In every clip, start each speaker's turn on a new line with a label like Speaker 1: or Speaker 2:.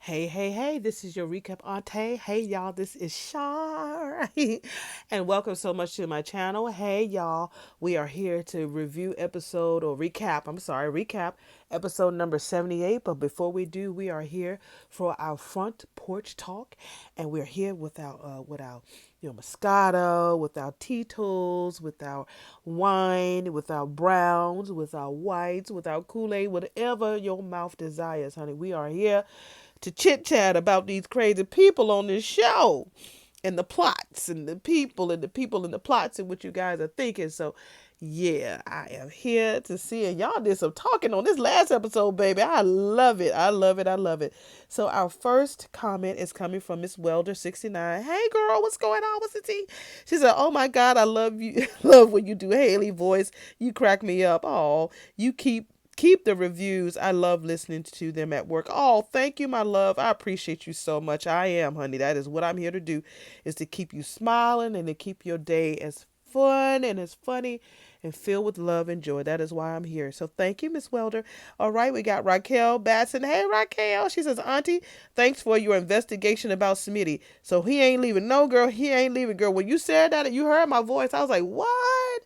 Speaker 1: Hey, hey, hey, this is your recap Aunty. Hey, y'all, this is Shar. And welcome so much to my channel. Hey, y'all, we are here to review episode or recap, recap episode number 78. But before we do, we are here for our front porch talk. And we're here with our Moscato, with our Tito's, with our wine, with our browns, with our whites, with our Kool-Aid, whatever your mouth desires, honey. We are here to chit chat about these crazy people on this show and the plots and the plots and what you guys are thinking. So, yeah, I am here to see, and y'all did some talking on this last episode, baby. I love it. I love it. I love it. So, our first comment is coming from Miss Welder69. Hey, girl, what's going on? What's the tea? She said, "Oh my God, I love you. Love when you do Haley voice. You crack me up. Oh, you keep the reviews. I love listening to them at work." Oh, thank you, my love. I appreciate you so much. I am, honey. That is what I'm here to do, is to keep you smiling and to keep your day as fun and as funny and filled with love and joy. That is why I'm here. So thank you, Miss Welder. All right, we got Raquel Batson. Hey, Raquel. She says, "Auntie, thanks for your investigation about Smitty. So he ain't leaving. No, girl, he ain't leaving, girl. When you said that and you heard my voice, I was like, what?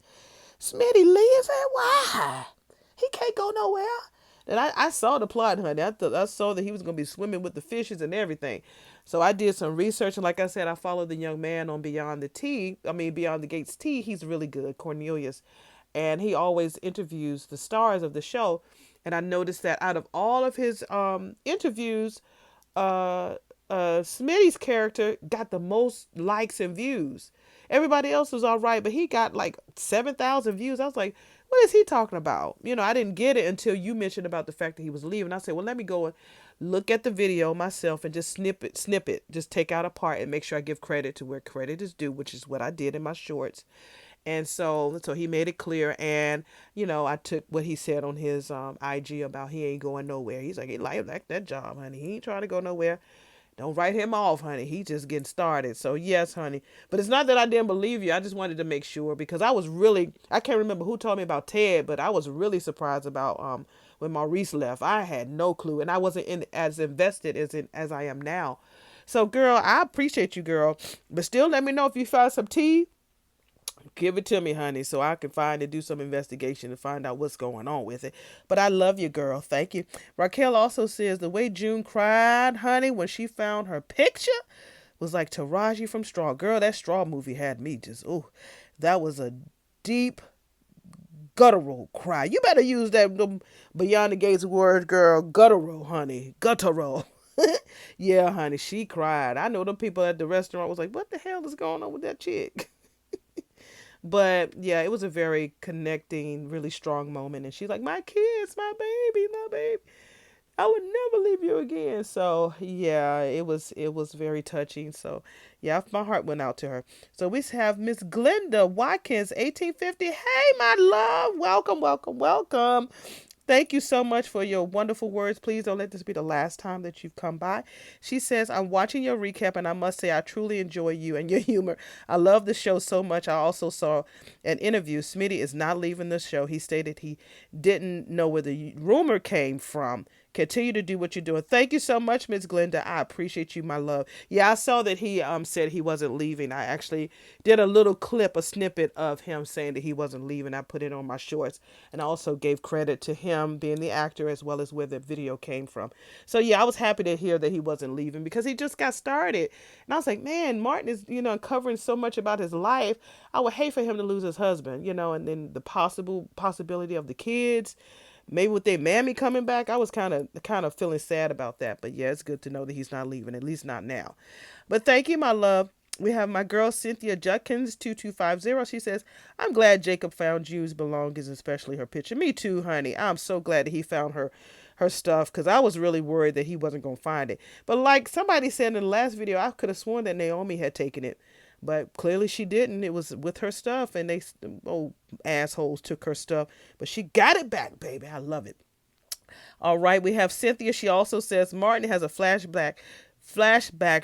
Speaker 1: Smitty leaving? Why? He can't go nowhere." And I saw the plot, honey. I saw that he was going to be swimming with the fishes and everything. So I did some research. And like I said, I followed the young man on Beyond the Gates T. He's really good, Cornelius. And he always interviews the stars of the show. And I noticed that out of all of his interviews, uh, Smitty's character got the most likes and views. Everybody else was all right, but he got like 7,000 views. I was like, what is he talking about? I didn't get it until you mentioned about the fact that he was leaving. I said, well, let me go and look at the video myself and just snip it, just take out a part and make sure I give credit to where credit is due, which is what I did in my shorts. And so he made it clear, and I took what he said on his IG about he ain't going nowhere. He's like, he like that job, honey. He ain't trying to go nowhere. Don't write him off, honey. He just getting started. So yes, honey. But it's not that I didn't believe you. I just wanted to make sure, because I can't remember who told me about Ted, but I was really surprised about when Maurice left. I had no clue, and I wasn't as invested as I am now. So girl, I appreciate you, girl. But still, let me know if you found some tea. Give it to me, honey, so I can find and do some investigation and find out what's going on with it. But I love you, girl. Thank you. Raquel also says the way June cried, honey, when she found her picture was like Taraji from Straw. Girl, that Straw movie had me just, oh, that was a deep, guttural cry. You better use that Beyond the Gates word, girl. Guttural, honey. Guttural. Yeah, honey, she cried. I know the people at the restaurant was like, what the hell is going on with that chick? But yeah, it was a very connecting, really strong moment. And she's like, my kids, my baby, my baby. I would never leave you again. So yeah, it was very touching. So yeah, my heart went out to her. So we have Miss Glenda Watkins, 1850. Hey, my love. Welcome, welcome, welcome. Thank you so much for your wonderful words. Please don't let this be the last time that you've come by. She says, I'm watching your recap, and I must say I truly enjoy you and your humor. I love the show so much. I also saw an interview. Smitty is not leaving the show. He stated he didn't know where the rumor came from. Continue to do what you're doing. Thank you so much, Miss Glenda. I appreciate you, my love. Yeah, I saw that he said he wasn't leaving. I actually did a little clip, a snippet of him saying that he wasn't leaving. I put it on my shorts, and I also gave credit to him being the actor as well as where the video came from. So yeah, I was happy to hear that he wasn't leaving because he just got started. And I was like, man, Martin is, uncovering so much about his life. I would hate for him to lose his husband, and then the possibility of the kids. Maybe with their mammy coming back, I was kind of feeling sad about that. But yeah, it's good to know that he's not leaving, at least not now. But thank you, my love. We have my girl Cynthia Judkins 2250. She says, I'm glad Jacob found June's belongings, especially her picture. Me too, honey. I'm so glad that he found her stuff, because I was really worried that he wasn't going to find it. But like somebody said in the last video, I could have sworn that Naomi had taken it. But clearly she didn't. It was with her stuff, and they old assholes took her stuff. But she got it back, baby. I love it. All right, we have Cynthia. She also says Martin has a flashback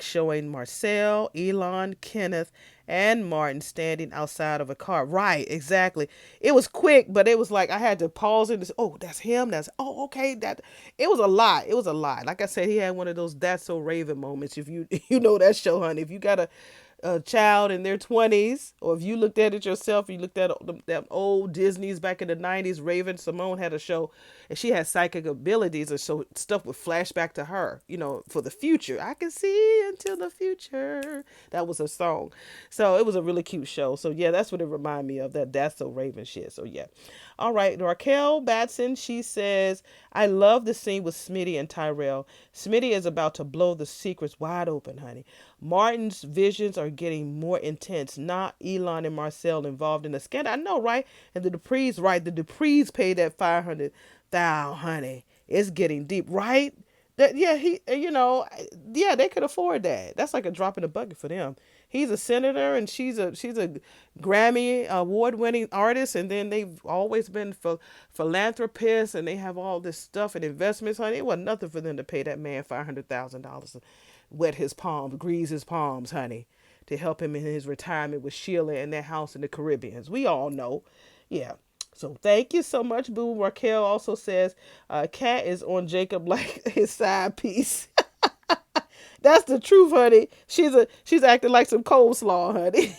Speaker 1: showing Marcel, Elon, Kenneth, and Martin standing outside of a car. Right, exactly. It was quick, but it was like I had to pause it and say, oh, that's him. That's oh, okay. That it was a lot. It was a lot. Like I said, he had one of those "That's So Raven" moments. If you you know that show, honey. If you got a child in their 20s, or if you looked at it yourself, you looked at them old Disney's back in the 90s. Raven Simone had a show, and she had psychic abilities, and so stuff would flash back to her, for the future. I can see into the future. That was a song. So it was a really cute show. So yeah, that's what it reminded me of. That's so Raven shit. So yeah. All right, Raquel Batson, she says, I love the scene with Smitty and Tyrell. Smitty is about to blow the secrets wide open, honey. Martin's visions are getting more intense. Not Elon and Marcel involved in the scandal. I know, right? And the Duprees, right? The Duprees paid that 500,000, honey. It's getting deep, right? That yeah, yeah, they could afford that. That's like a drop in the bucket for them. He's a senator, and she's a Grammy award winning artist, and then they've always been philanthropists, and they have all this stuff and investments. Honey, it wasn't nothing for them to pay that man $500,000 to wet his palms, grease his palms, honey, to help him in his retirement with Sheila and their house in the Caribbean. We all know, yeah. So thank you so much, Boo. Raquel also says, Kat is on Jacob like his side piece. That's the truth, honey. She's acting like some coleslaw, honey.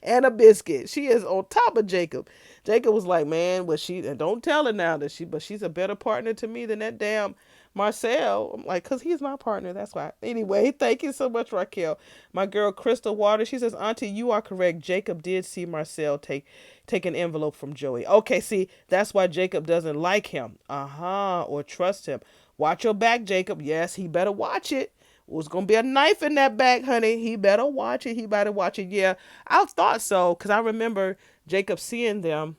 Speaker 1: And a biscuit. She is on top of Jacob. Jacob was like, man, and don't tell her now but she's a better partner to me than that damn Marcel. I'm like, cause he's my partner. That's why. Anyway, thank you so much, Raquel. My girl Crystal Waters, she says, Auntie, you are correct. Jacob did see Marcel take an envelope from Joey. Okay, see, that's why Jacob doesn't like him. Or trust him. Watch your back, Jacob. Yes, he better watch it. Was gonna be a knife in that back, honey. He better watch it. He better watch it. Yeah, I thought so because I remember Jacob seeing them.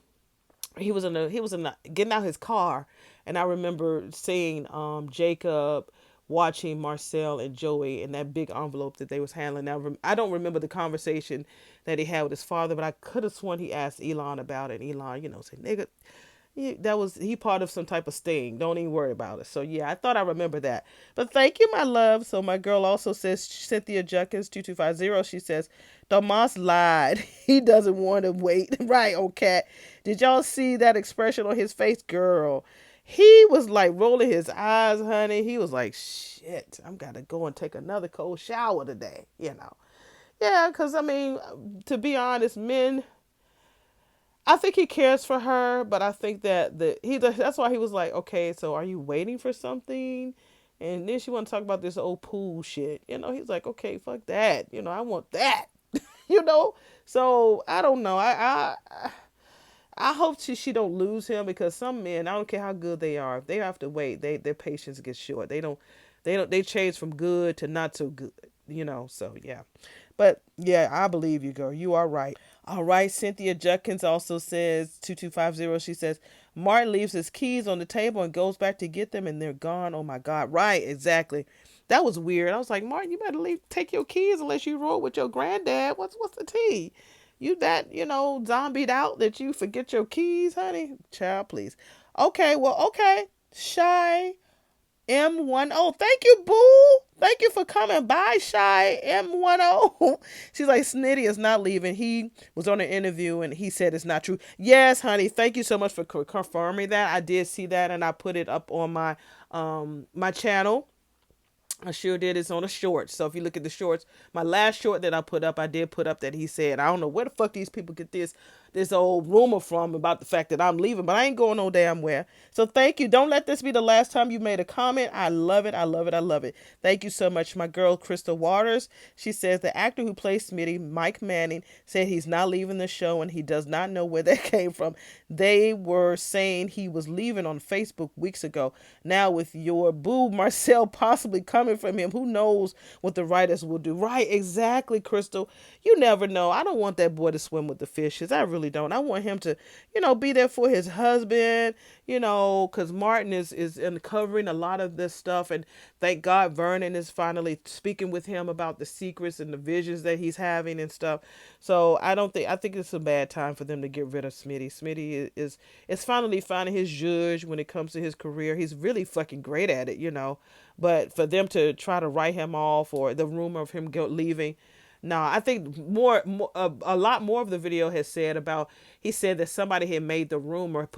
Speaker 1: He was in the getting out his car, and I remember seeing Jacob watching Marcel and Joey in that big envelope that they was handling. Now I don't remember the conversation that he had with his father, but I could have sworn he asked Elon about it. And Elon, said, "Nigga, he part of some type of sting. Don't even worry about it." So yeah, I thought I remember that. But thank you, my love. So my girl also says, Cynthia Junkins 2250. She says, Tomas lied. He doesn't want to wait. Right, oh cat. Did y'all see that expression on his face, girl? He was like rolling his eyes, honey. He was like, shit, I'm gotta go and take another cold shower today. Yeah, because I mean, to be honest, men, I think he cares for her, but I think that that's why he was like, okay, so are you waiting for something? And then she want to talk about this old pool shit. He's like, okay, fuck that. I want that. you know. So I don't know. I hope she don't lose him because some men, I don't care how good they are, if they have to wait, their patience gets short. They change from good to not so good. So yeah. But yeah, I believe you, girl. You are right. All right, Cynthia Judkins also says 2250. She says Martin leaves his keys on the table and goes back to get them, and they're gone. Oh my God! Right, exactly. That was weird. I was like, Martin, you better take your keys unless you roll with your granddad. What's the tea? You that zombied out that you forget your keys, honey? Child, please. Okay, well, okay. Shy M10. Thank you, boo. Thank you for coming by, Shy M10. She's like, Snitty is not leaving. He was on an interview and he said it's not true. Yes, honey. Thank you so much for confirming that. I did see that and I put it up on my channel. I sure did. It's on a short. So if you look at the shorts, my last short that I put up, I did put up that he said, I don't know where the fuck these people get this old rumor from about the fact that I'm leaving, but I ain't going no damn where. So thank you. Don't let this be the last time you made a comment. I love it. I love it. I love it. Thank you so much. My girl, Crystal Waters. She says the actor who plays Smitty, Mike Manning, said he's not leaving the show and he does not know where that came from. They were saying he was leaving on Facebook weeks ago. Now with your boo Marcel possibly coming from him, who knows what the writers will do. Right, exactly, Crystal. You never know. I don't want that boy to swim with the fishes. I really don't. I want him to, be there for his husband, because Martin is uncovering a lot of this stuff. And thank God Vernon is finally speaking with him about the secrets and the visions that he's having and stuff. So I think it's a bad time for them to get rid of Smitty. Smitty is finally finding his judge when it comes to his career. He's really fucking great at it, But for them to try to write him off or the rumor of him leaving, No, I think a lot more of the video has said about. He said that somebody had made the rumor,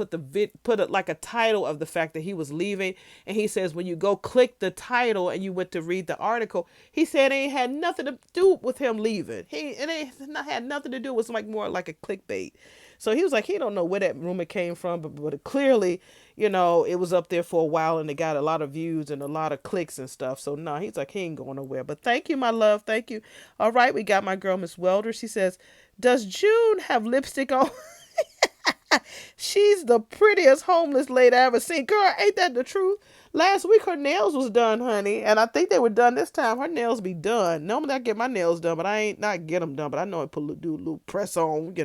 Speaker 1: like a title of the fact that he was leaving, and he says when you go click the title and you went to read the article, he said it ain't had nothing to do with him leaving. It ain't not had nothing to do. It was like more like a clickbait. So he was like, he don't know where that rumor came from, but clearly, it was up there for a while and it got a lot of views and a lot of clicks and stuff. So no, he's like, he ain't going nowhere. But thank you, my love. Thank you. All right, we got my girl, Miss Welder. She says, does June have lipstick on? She's the prettiest homeless lady I ever seen. Girl, ain't that the truth? Last week her nails was done, honey, and I think they were done this time. Her nails be done. Normally I get my nails done, but I ain't not get them done. But I know I do a little press on.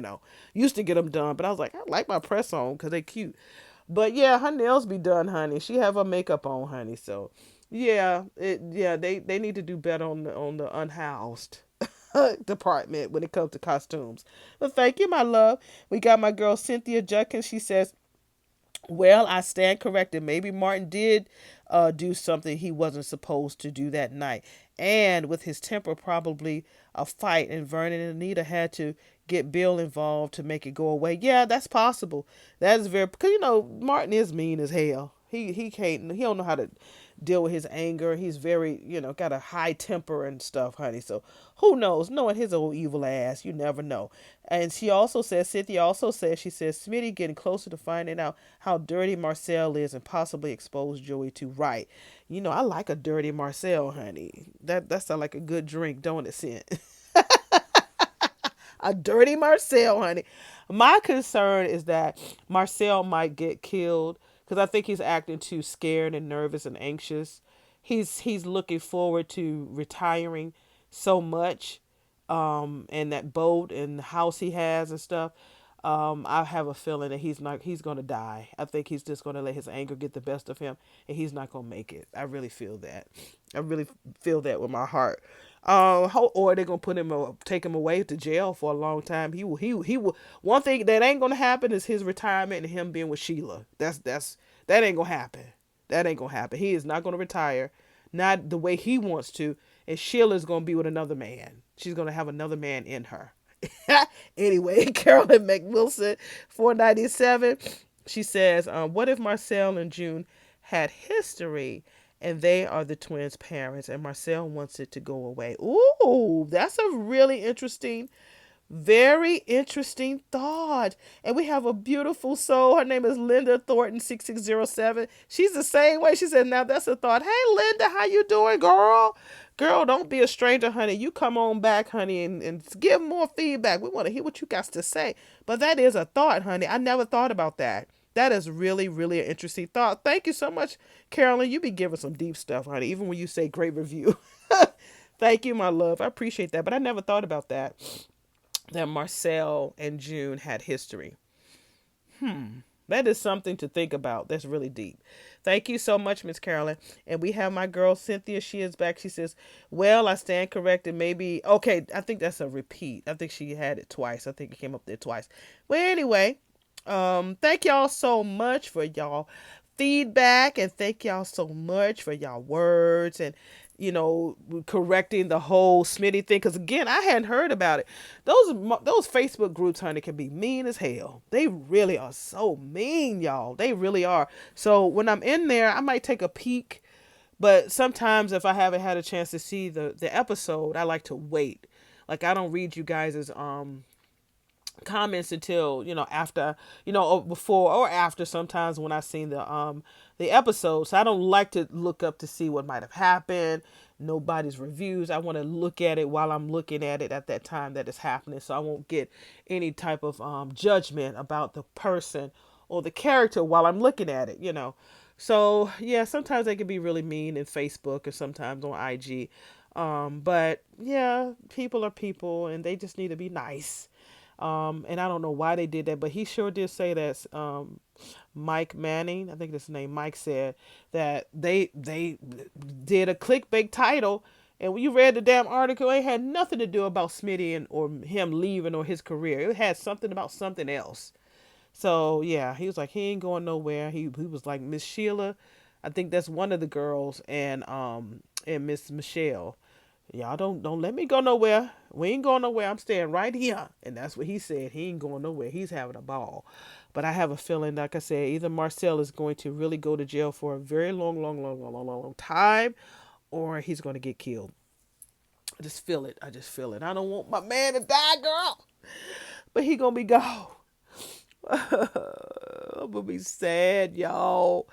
Speaker 1: Used to get them done, but I was like, I like my press on because they cute. But yeah, her nails be done, honey. She have her makeup on, honey. So yeah, they need to do better on the unhoused department when it comes to costumes. But thank you, my love. We got my girl Cynthia Judkins. She says, well, I stand corrected. Maybe Martin did do something he wasn't supposed to do that night. And with his temper, probably a fight, and Vernon and Anita had to get Bill involved to make it go away. Yeah, that's possible. That is very, because Martin is mean as hell. He don't know how to deal with his anger. He's very, got a high temper and stuff, honey. So who knows? Knowing his old evil ass, you never know. And Cynthia also says, she says, Smitty getting closer to finding out how dirty Marcel is and possibly expose Joey to right. I like a dirty Marcel, honey. That sounds like a good drink, don't it, Cint? A dirty Marcel, honey. My concern is that Marcel might get killed because I think he's acting too scared and nervous and anxious. He's looking forward to retiring so much, and that boat and the house he has and stuff. I have a feeling that he's gonna die. I think he's just gonna let his anger get the best of him, and he's not gonna make it. I really feel that. I really feel that with my heart. Or they're gonna take him away to jail for a long time. He will. One thing that ain't gonna happen is his retirement and him being with Sheila. That ain't gonna happen. That ain't gonna happen. He is not gonna retire, not the way he wants to. And Sheila's gonna be with another man. She's gonna have another man in her. Anyway, Carolyn McWilson, 497. She says, what if Marcel and June had history and they are the twins' parents and Marcel wants it to go away? Ooh, that's a really interesting, very interesting thought. And we have a beautiful soul. Her name is Linda Thornton 6607. She's the same way. She said, now that's a thought. Hey Linda, how you doing, girl? Girl, don't be a stranger, honey. You come on back, honey, and give more feedback. We want to hear what you got to say. But that is a thought, honey. I never thought about that. That is really, really an interesting thought. Thank you so much, Carolyn. You be giving some deep stuff, honey, even when you say great review. Thank you, my love. I appreciate that. But I never thought about that Marcel and June had history. That is something to think about. That's really deep. Thank you so much, Miss Carolyn. And we have my girl Cynthia. She is back. She says, well, I stand corrected. Maybe, okay, I think that's a repeat. I think she had it twice. I think it came up there twice. Well, anyway, thank y'all so much for y'all feedback, and thank y'all so much for y'all words and correcting the whole Smitty thing. Because again, I hadn't heard about it. Those Facebook groups, honey, can be mean as hell. They really are so mean, y'all. They really are. So when I'm in there, I might take a peek. But sometimes if I haven't had a chance to see the episode, I like to wait. Like I don't read you guys' comments until after, or before or after, sometimes when I've seen the episode. So I don't like to look up to see what might have happened, nobody's reviews. I want to look at it while I'm looking at it at that time that it's happening, so I won't get any type of judgment about the person or the character while I'm looking at it. So yeah, sometimes they can be really mean in Facebook or sometimes on IG. But yeah, people are people and they just need to be nice. And I don't know why they did that, but he sure did say that. Mike Manning, I think that's his name. Mike said that they did a clickbait title, and when you read the damn article, it had nothing to do about Smitty or him leaving or his career. It had something about something else. So yeah, he was like, he ain't going nowhere. He was like, Miss Sheila, I think that's one of the girls, and Miss Michelle. Y'all don't let me go nowhere. We ain't going nowhere. I'm staying right here. And that's what he said. He ain't going nowhere. He's having a ball. But I have a feeling, like I said, either Marcel is going to really go to jail for a very long time, or he's going to get killed. I just feel it. I just feel it. I don't want my man to die, girl. But he gonna be gone. I'm gonna be sad, y'all.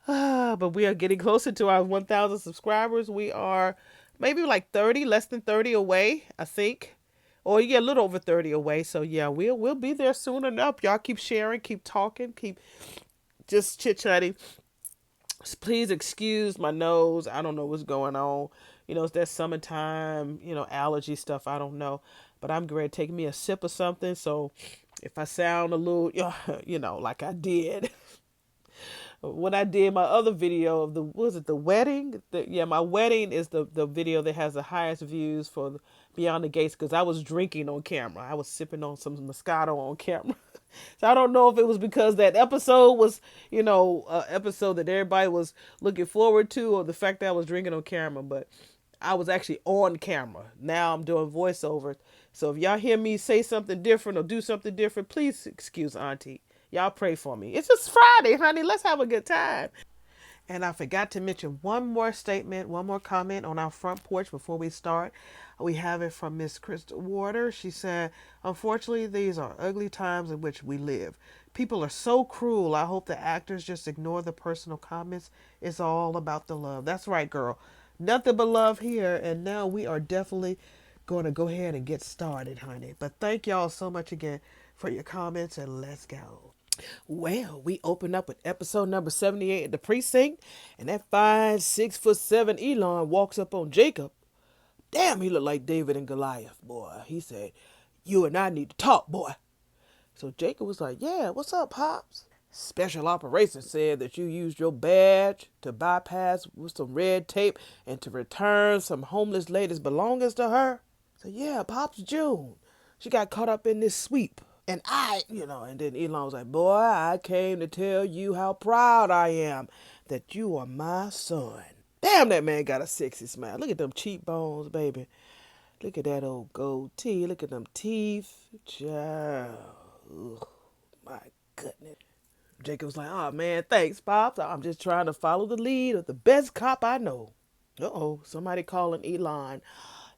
Speaker 1: But we are getting closer to our 1,000 subscribers. We are maybe like 30, less than 30 away, I think. Or yeah, a little over 30 away. So yeah, we'll be there soon enough. Y'all keep sharing, keep talking, keep just chit-chatting. Please excuse my nose. I don't know what's going on. It's that summertime, allergy stuff. I don't know. But I'm going to take me a sip of something. So if I sound a little, like I did when I did my other video of the wedding? My wedding is the video that has the highest views for Beyond the Gates, because I was drinking on camera. I was sipping on some Moscato on camera. So I don't know if it was because that episode was, episode that everybody was looking forward to, or the fact that I was drinking on camera, but I was actually on camera. Now I'm doing voiceover. So if y'all hear me say something different or do something different, please excuse Auntie. Y'all pray for me. It's just Friday, honey. Let's have a good time. And I forgot to mention one more statement, one more comment on our front porch before we start. We have it from Miss Crystal Water. She said, unfortunately, these are ugly times in which we live. People are so cruel. I hope the actors just ignore the personal comments. It's all about the love. That's right, girl. Nothing but love here. And now we are definitely going to go ahead and get started, honey. But thank y'all so much again for your comments, and let's go. Well, we open up with episode number 78 in the precinct, and that fine 6'7" Elon walks up on Jacob. Damn, he looked like David and Goliath, boy. He said, "You and I need to talk, boy." So Jacob was like, "Yeah, what's up, Pops?" Special operations said that you used your badge to bypass with some red tape and to return some homeless lady's belongings to her. So yeah, Pops, June. She got caught up in this sweep. And then Elon was like, "Boy, I came to tell you how proud I am that you are my son." Damn, that man got a sexy smile. Look at them cheekbones, baby. Look at that old goatee. Look at them teeth. Child. Ugh, my goodness. Jacob was like, "Oh, man, thanks, Pops. I'm just trying to follow the lead of the best cop I know." Uh-oh, somebody calling Elon.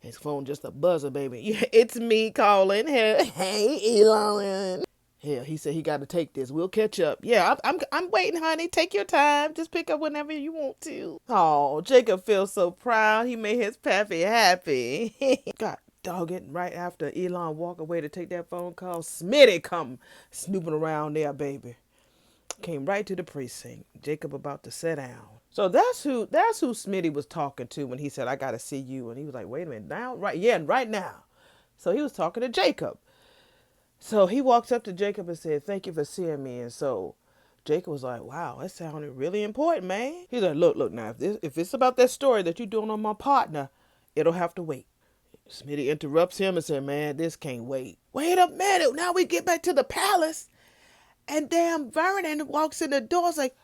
Speaker 1: His phone just a buzzer, baby. Yeah, it's me calling. Hey, Elon. Hell, he said he got to take this. We'll catch up. Yeah, I'm waiting, honey. Take your time. Just pick up whenever you want to. Oh, Jacob feels so proud. He made his pappy happy. God dog it. Right after Elon walked away to take that phone call, Smitty come snooping around there, baby. Came right to the precinct. Jacob about to sit down. So that's who Smitty was talking to when he said, "I gotta see you." And he was like, "Wait a minute, now? Right, yeah, right now." So he was talking to Jacob. So he walks up to Jacob and said, "Thank you for seeing me." And so Jacob was like, "Wow, that sounded really important, man." He's like, look now, if it's about that story that you're doing on my partner, it'll have to wait." Smitty interrupts him and said, "Man, this can't wait." Wait a minute, now we get back to the palace. And damn Vernon walks in the door, like,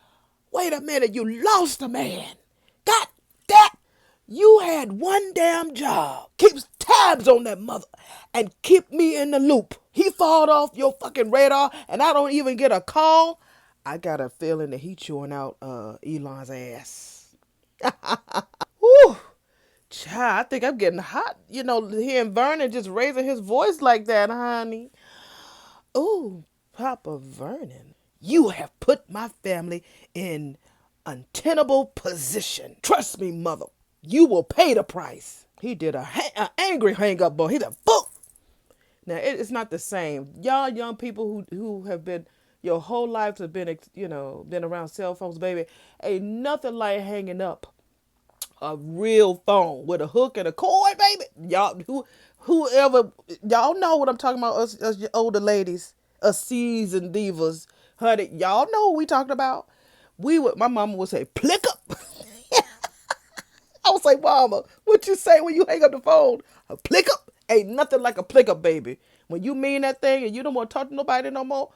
Speaker 1: "Wait a minute, you lost a man. God damn. You had one damn job. Keep tabs on that mother and keep me in the loop. He fallen off your fucking radar and I don't even get a call." I got a feeling that he chewing out Elon's ass. Whew. Child, I think I'm getting hot, hearing Vernon just raising his voice like that, honey. Ooh, Papa Vernon, you have put my family in untenable position. Trust me, mother, you will pay the price. He did a angry hang up, boy. He said, "Boom." Now it's not the same. Y'all young people who have been your whole lives have been been around cell phones, baby. Ain't nothing like hanging up a real phone with a hook and a cord, baby. Whoever y'all know what I'm talking about. Us older ladies, us seasoned divas, honey. Y'all know what we talking about. My mama would say, "Plick up." I was like, "Mama, what you say when you hang up the phone? A plick up? Ain't nothing like a plick up, baby. When you mean that thing and you don't want to talk to nobody no more,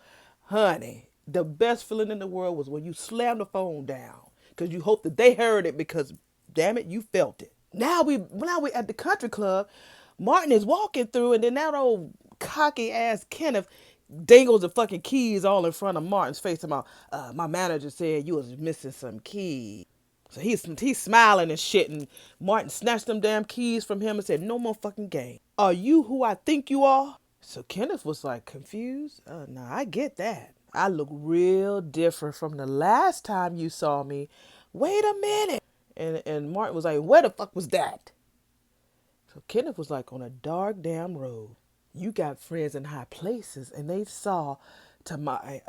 Speaker 1: honey, the best feeling in the world was when you slammed the phone down because you hope that they heard it because, damn it, you felt it." Now we at the country club. Martin is walking through, and then that old cocky ass Kenneth dangles the fucking keys all in front of Martin's face. About my manager said you was missing some keys. So he's smiling and shit, and Martin snatched them damn keys from him and said, "No more fucking game. Are you who I think you are?" So Kenneth was like confused. No, I get that. I look real different from the last time you saw me. Wait a minute. And Martin was like, "Where the fuck was that?" So Kenneth was like, "On a dark damn road. You got friends in high places, and they saw to my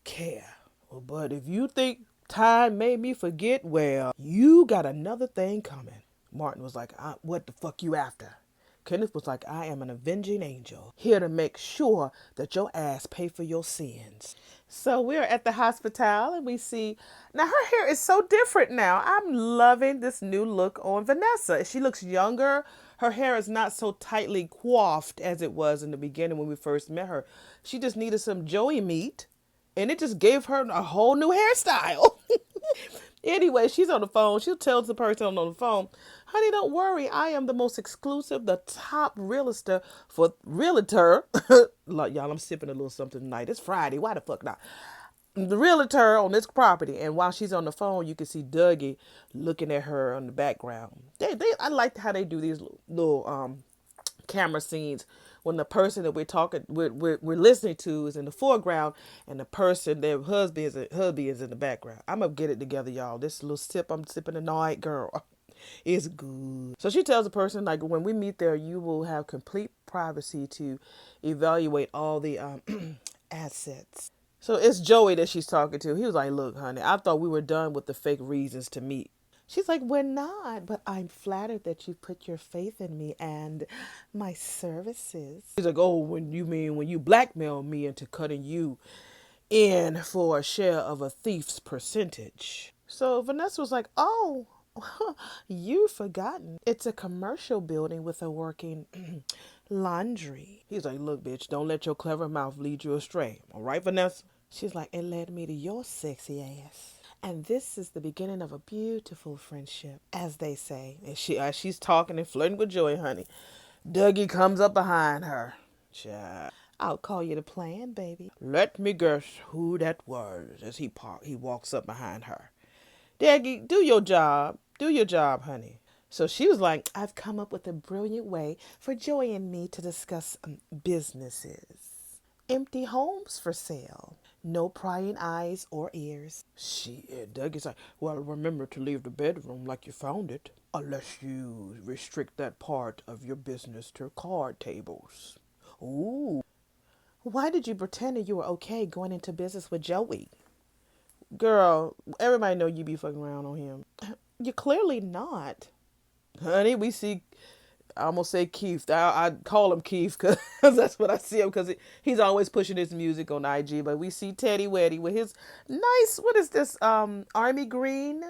Speaker 1: care. But if you think time made me forget, well, you got another thing coming." Martin was like, "What the fuck you after?" Kenneth was like, "I am an avenging angel, here to make sure that your ass pay for your sins." So we're at the hospital and we see, now her hair is so different now. I'm loving this new look on Vanessa. She looks younger. Her hair is not so tightly coiffed as it was in the beginning when we first met her. She just needed some Joey meat and it just gave her a whole new hairstyle. Anyway, she's on the phone. She tells the person on the phone, "Honey, don't worry. I am the most exclusive, the top realtor. Like, y'all, I'm sipping a little something tonight. It's Friday. Why the fuck not? The realtor on this property." And while she's on the phone, you can see Dougie looking at her on the background. I like how they do these little camera scenes when the person that we're listening to is in the foreground and the person their hubby is in the background. I'm gonna get it together, y'all. This little sip I'm sipping tonight, girl, is good. So she tells the person, like, when we meet there, you will have complete privacy to evaluate all the assets. So it's Joey that she's talking to. He was like, "Look, honey, I thought we were done with the fake reasons to meet." She's like, "We're not, but I'm flattered that you put your faith in me and my services." He's like, "Oh, when you blackmail me into cutting you in for a share of a thief's percentage." So Vanessa was like, "Oh, you've forgotten. It's a commercial building with a working laundry." He's like, "Look, bitch, don't let your clever mouth lead you astray. All right, Vanessa?" She's like, "It led me to your sexy ass. And this is the beginning of a beautiful friendship, as they say." And as she's talking and flirting with Joey, honey, Dougie comes up behind her. Child. "I'll call you the plan, baby." Let me guess who that was as he walks up behind her. "Dougie, do your job. Do your job, honey." So she was like, "I've come up with a brilliant way for Joey and me to discuss businesses. Empty homes for sale. No prying eyes or ears." Dougie's like, "Well, remember to leave the bedroom like you found it, unless you restrict that part of your business to card tables." Ooh. "Why did you pretend that you were okay going into business with Joey?" "Girl, everybody know you be fucking around on him." "You're clearly not." Honey, we see, I almost say Keith. I call him Keith because that's what I see him because he's always pushing his music on IG. But we see Teddy Weddy with his nice, what is this, army green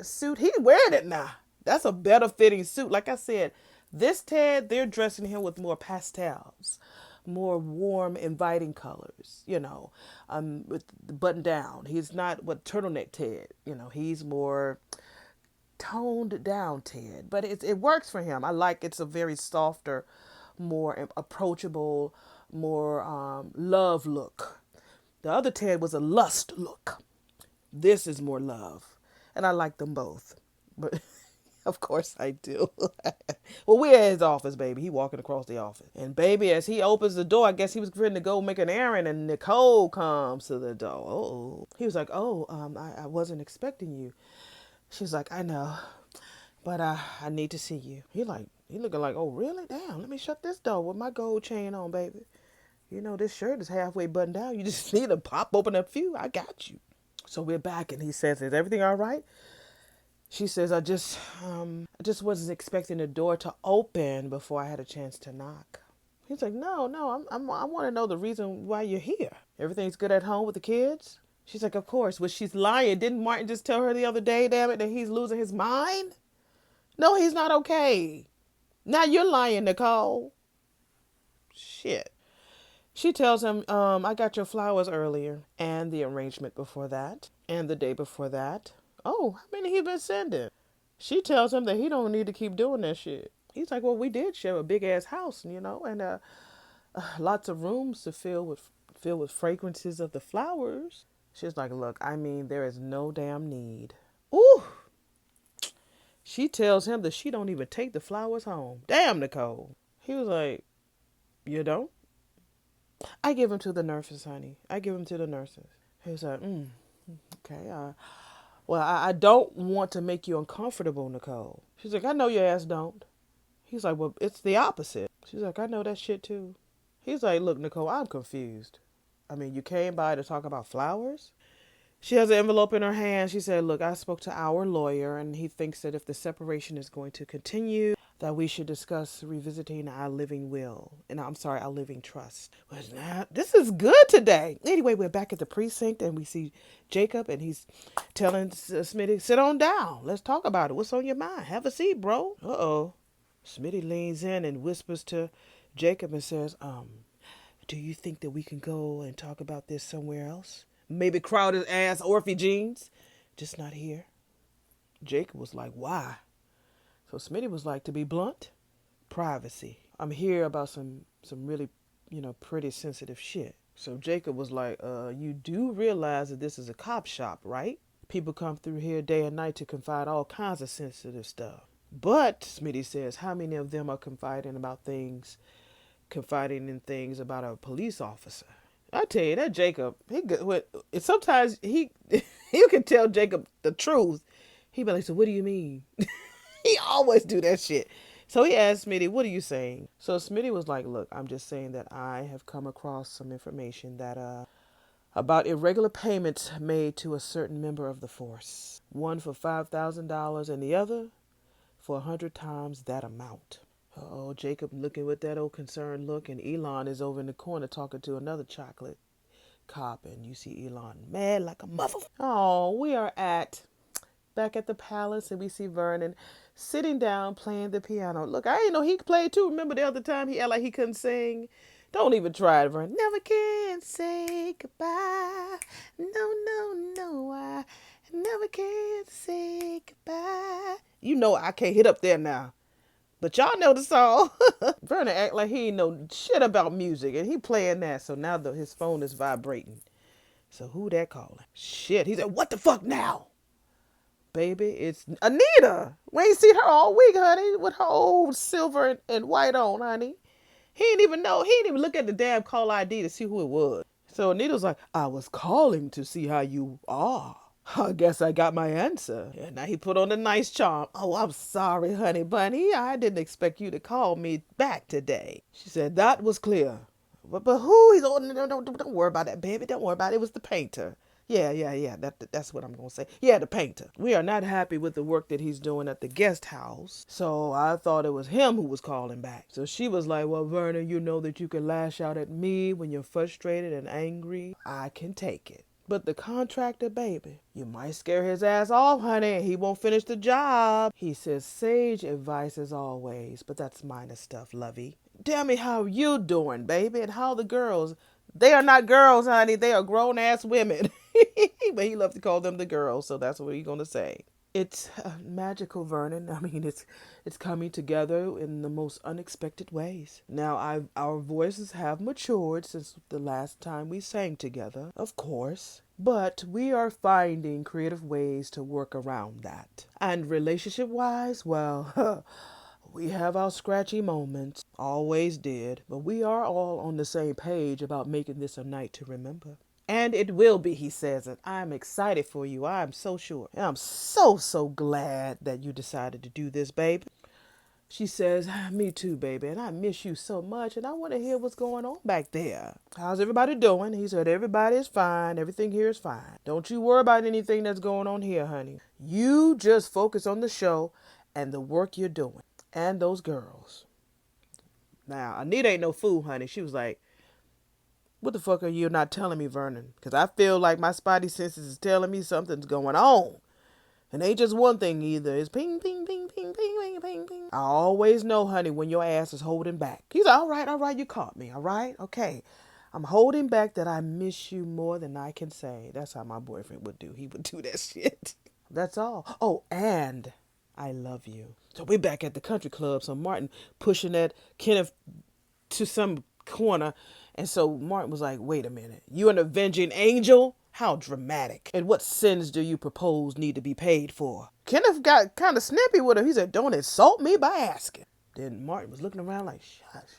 Speaker 1: suit. He's wearing it now. That's a better fitting suit. Like I said, this Ted, they're dressing him with more pastels, more warm, inviting colors, with the button down. He's not what turtleneck Ted, he's more toned down Ted, but it works for him. I like it's a very softer, more approachable, more love look. The other Ted was a lust look. This is more love, and I like them both. But of course I do. Well, we're at his office, baby. He walking across the office, and baby, as he opens the door, I guess he was ready to go make an errand, and Nicole comes to the door. Oh, he was like, "Oh, I wasn't expecting you." She was like, "I know, but I need to see you." He looking like, "Oh, really? Damn, let me shut this door with my gold chain on, baby. This shirt is halfway buttoned down. You just need to pop open a few. I got you." So we're back, and he says, "Is everything all right?" She says, I just wasn't expecting the door to open before I had a chance to knock." He's like, "No, no, I want to know the reason why you're here. Everything's good at home with the kids?" She's like, "Of course." Well, she's lying. Didn't Martin just tell her the other day, damn it, that he's losing his mind? No, he's not okay. Now you're lying, Nicole. Shit. She tells him, "I got your flowers earlier, and the arrangement before that, and the day before that." "Oh, how many he been sending?" She tells him that he don't need to keep doing that shit. He's like, well, we did share a big ass house, you know, and lots of rooms to fill with fragrances of the flowers. She's like, look, I mean, there is no damn need. Ooh. She tells him that she don't even take the flowers home. Damn, Nicole. He was like, you don't? I give them to the nurses, honey. I give them to the nurses. He was like, okay. Well, I don't want to make you uncomfortable, Nicole. She's like, I know your ass don't. He's like, well, it's the opposite. She's like, I know that shit too. He's like, look, Nicole, I'm confused. I mean, you came by to talk about flowers? She has an envelope in her hand. She said, look, I spoke to our lawyer, and he thinks that if the separation is going to continue, that we should discuss revisiting our living will. And I'm sorry, our living trust. But nah, this is good today. Anyway, we're back at the precinct, and we see Jacob, and he's telling Smitty, sit on down. Let's talk about it. What's on your mind? Have a seat, bro. Uh-oh. Smitty leans in and whispers to Jacob and says, do you think that we can go and talk about this somewhere else? Maybe Crowder's ass Orphe Jeans. Just not here. Jacob was like, why? So Smitty was like, to be blunt, privacy. I'm here about some really, pretty sensitive shit. So Jacob was like, you do realize that this is a cop shop, right? People come through here day and night to confide all kinds of sensitive stuff. But, Smitty says, how many of them are confiding in things about a police officer? I tell you, that Jacob, sometimes you can tell Jacob the truth. He be like, so what do you mean? He always do that shit. So he asked Smitty, what are you saying? So Smitty was like, look, I'm just saying that I have come across some information that about irregular payments made to a certain member of the force. One for $5,000 and the other for 100 times that amount. Oh, Jacob looking with that old concerned look, and Elon is over in the corner talking to another chocolate cop, and you see Elon mad like a mother. Oh, we are back at the palace, and we see Vernon sitting down playing the piano. Look, I didn't know he could play too. Remember the other time he acted like he couldn't sing? Don't even try it, Vernon. Never can say goodbye. No, no, no, I never can say goodbye. You know I can't hit up there now. But y'all know the song. Vernon act like he ain't know shit about music, and he playing that. So now his phone is vibrating. So who that calling? Shit. He said, what the fuck now? Baby, it's Anita. We ain't seen her all week, honey, with her old silver and white on, honey. He didn't even know. He didn't even look at the damn call ID to see who it was. So Anita was like, I was calling to see how you are. I guess I got my answer. And now he put on a nice charm. Oh, I'm sorry, honey bunny. I didn't expect you to call me back today. She said, that was clear. But who? He's, oh, no, don't worry about that, baby. Don't worry about it. It was the painter. Yeah. That's what I'm going to say. Yeah, the painter. We are not happy with the work that he's doing at the guest house. So I thought it was him who was calling back. So she was like, well, Vernon, you know that you can lash out at me when you're frustrated and angry. I can take it. But the contractor, baby, you might scare his ass off, honey, and he won't finish the job. He says sage advice as always, but that's minor stuff, lovey. Tell me how you doing, baby, and how the girls. They are not girls, honey. They are grown-ass women. But he loves to call them the girls, so that's what he's going to say. It's magical, Vernon. I mean, it's coming together in the most unexpected ways. Now, our voices have matured since the last time we sang together, of course. But we are finding creative ways to work around that. And relationship-wise, well, we have our scratchy moments. Always did. But we are all on the same page about making this a night to remember. And it will be, he says, and I'm excited for you. I'm so sure. And I'm so glad that you decided to do this, baby. She says, me too, baby, and I miss you so much, and I want to hear what's going on back there. How's everybody doing? He said, everybody is fine. Everything here is fine. Don't you worry about anything that's going on here, honey. You just focus on the show and the work you're doing. And those girls. Now, Anita ain't no fool, honey. She was like, what the fuck are you not telling me, Vernon? Because I feel like my spidey senses is telling me something's going on. And ain't just one thing either. It's ping, ping, ping, ping, ping, ping, ping, ping. I always know, honey, when your ass is holding back. He's like, all right, you caught me, all right? Okay. I'm holding back that I miss you more than I can say. That's how my boyfriend would do. He would do that shit. That's all. Oh, and I love you. So we back at the country club. So Martin pushing that Kenneth to some corner. And so Martin was like, wait a minute. You an avenging angel? How dramatic. And what sins do you propose need to be paid for? Kenneth got kind of snippy with him. He said, don't insult me by asking. Then Martin was looking around like, shush.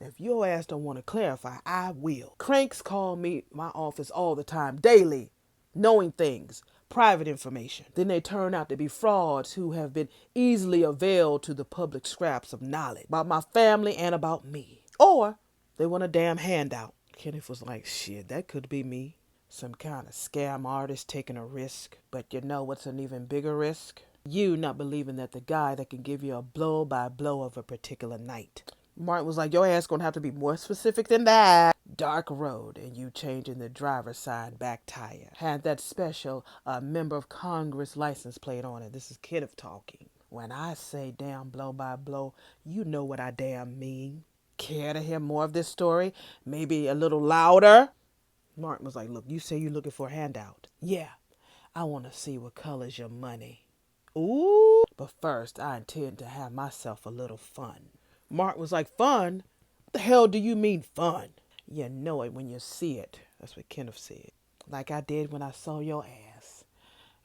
Speaker 1: If your ass don't want to clarify, I will. Cranks call me my office all the time, daily, knowing things, private information. Then they turn out to be frauds who have been easily availed to the public scraps of knowledge about my family and about me. Or they want a damn handout. Kenneth was like, shit, that could be me. Some kind of scam artist taking a risk. But you know what's an even bigger risk? You not believing that the guy that can give you a blow by blow of a particular night. Martin was like, your ass gonna have to be more specific than that. Dark road and you changing the driver's side back tire. Had that special member of Congress license plate on it. This is Kenneth talking. When I say damn blow by blow, you know what I damn mean. Care to hear more of this story? Maybe a little louder? Martin was like, look, you say you're looking for a handout. Yeah, I want to see what color's your money. Ooh. But first, I intend to have myself a little fun. Martin was like, fun? What the hell do you mean fun? You know it when you see it. That's what Kenneth said. Like I did when I saw your ass.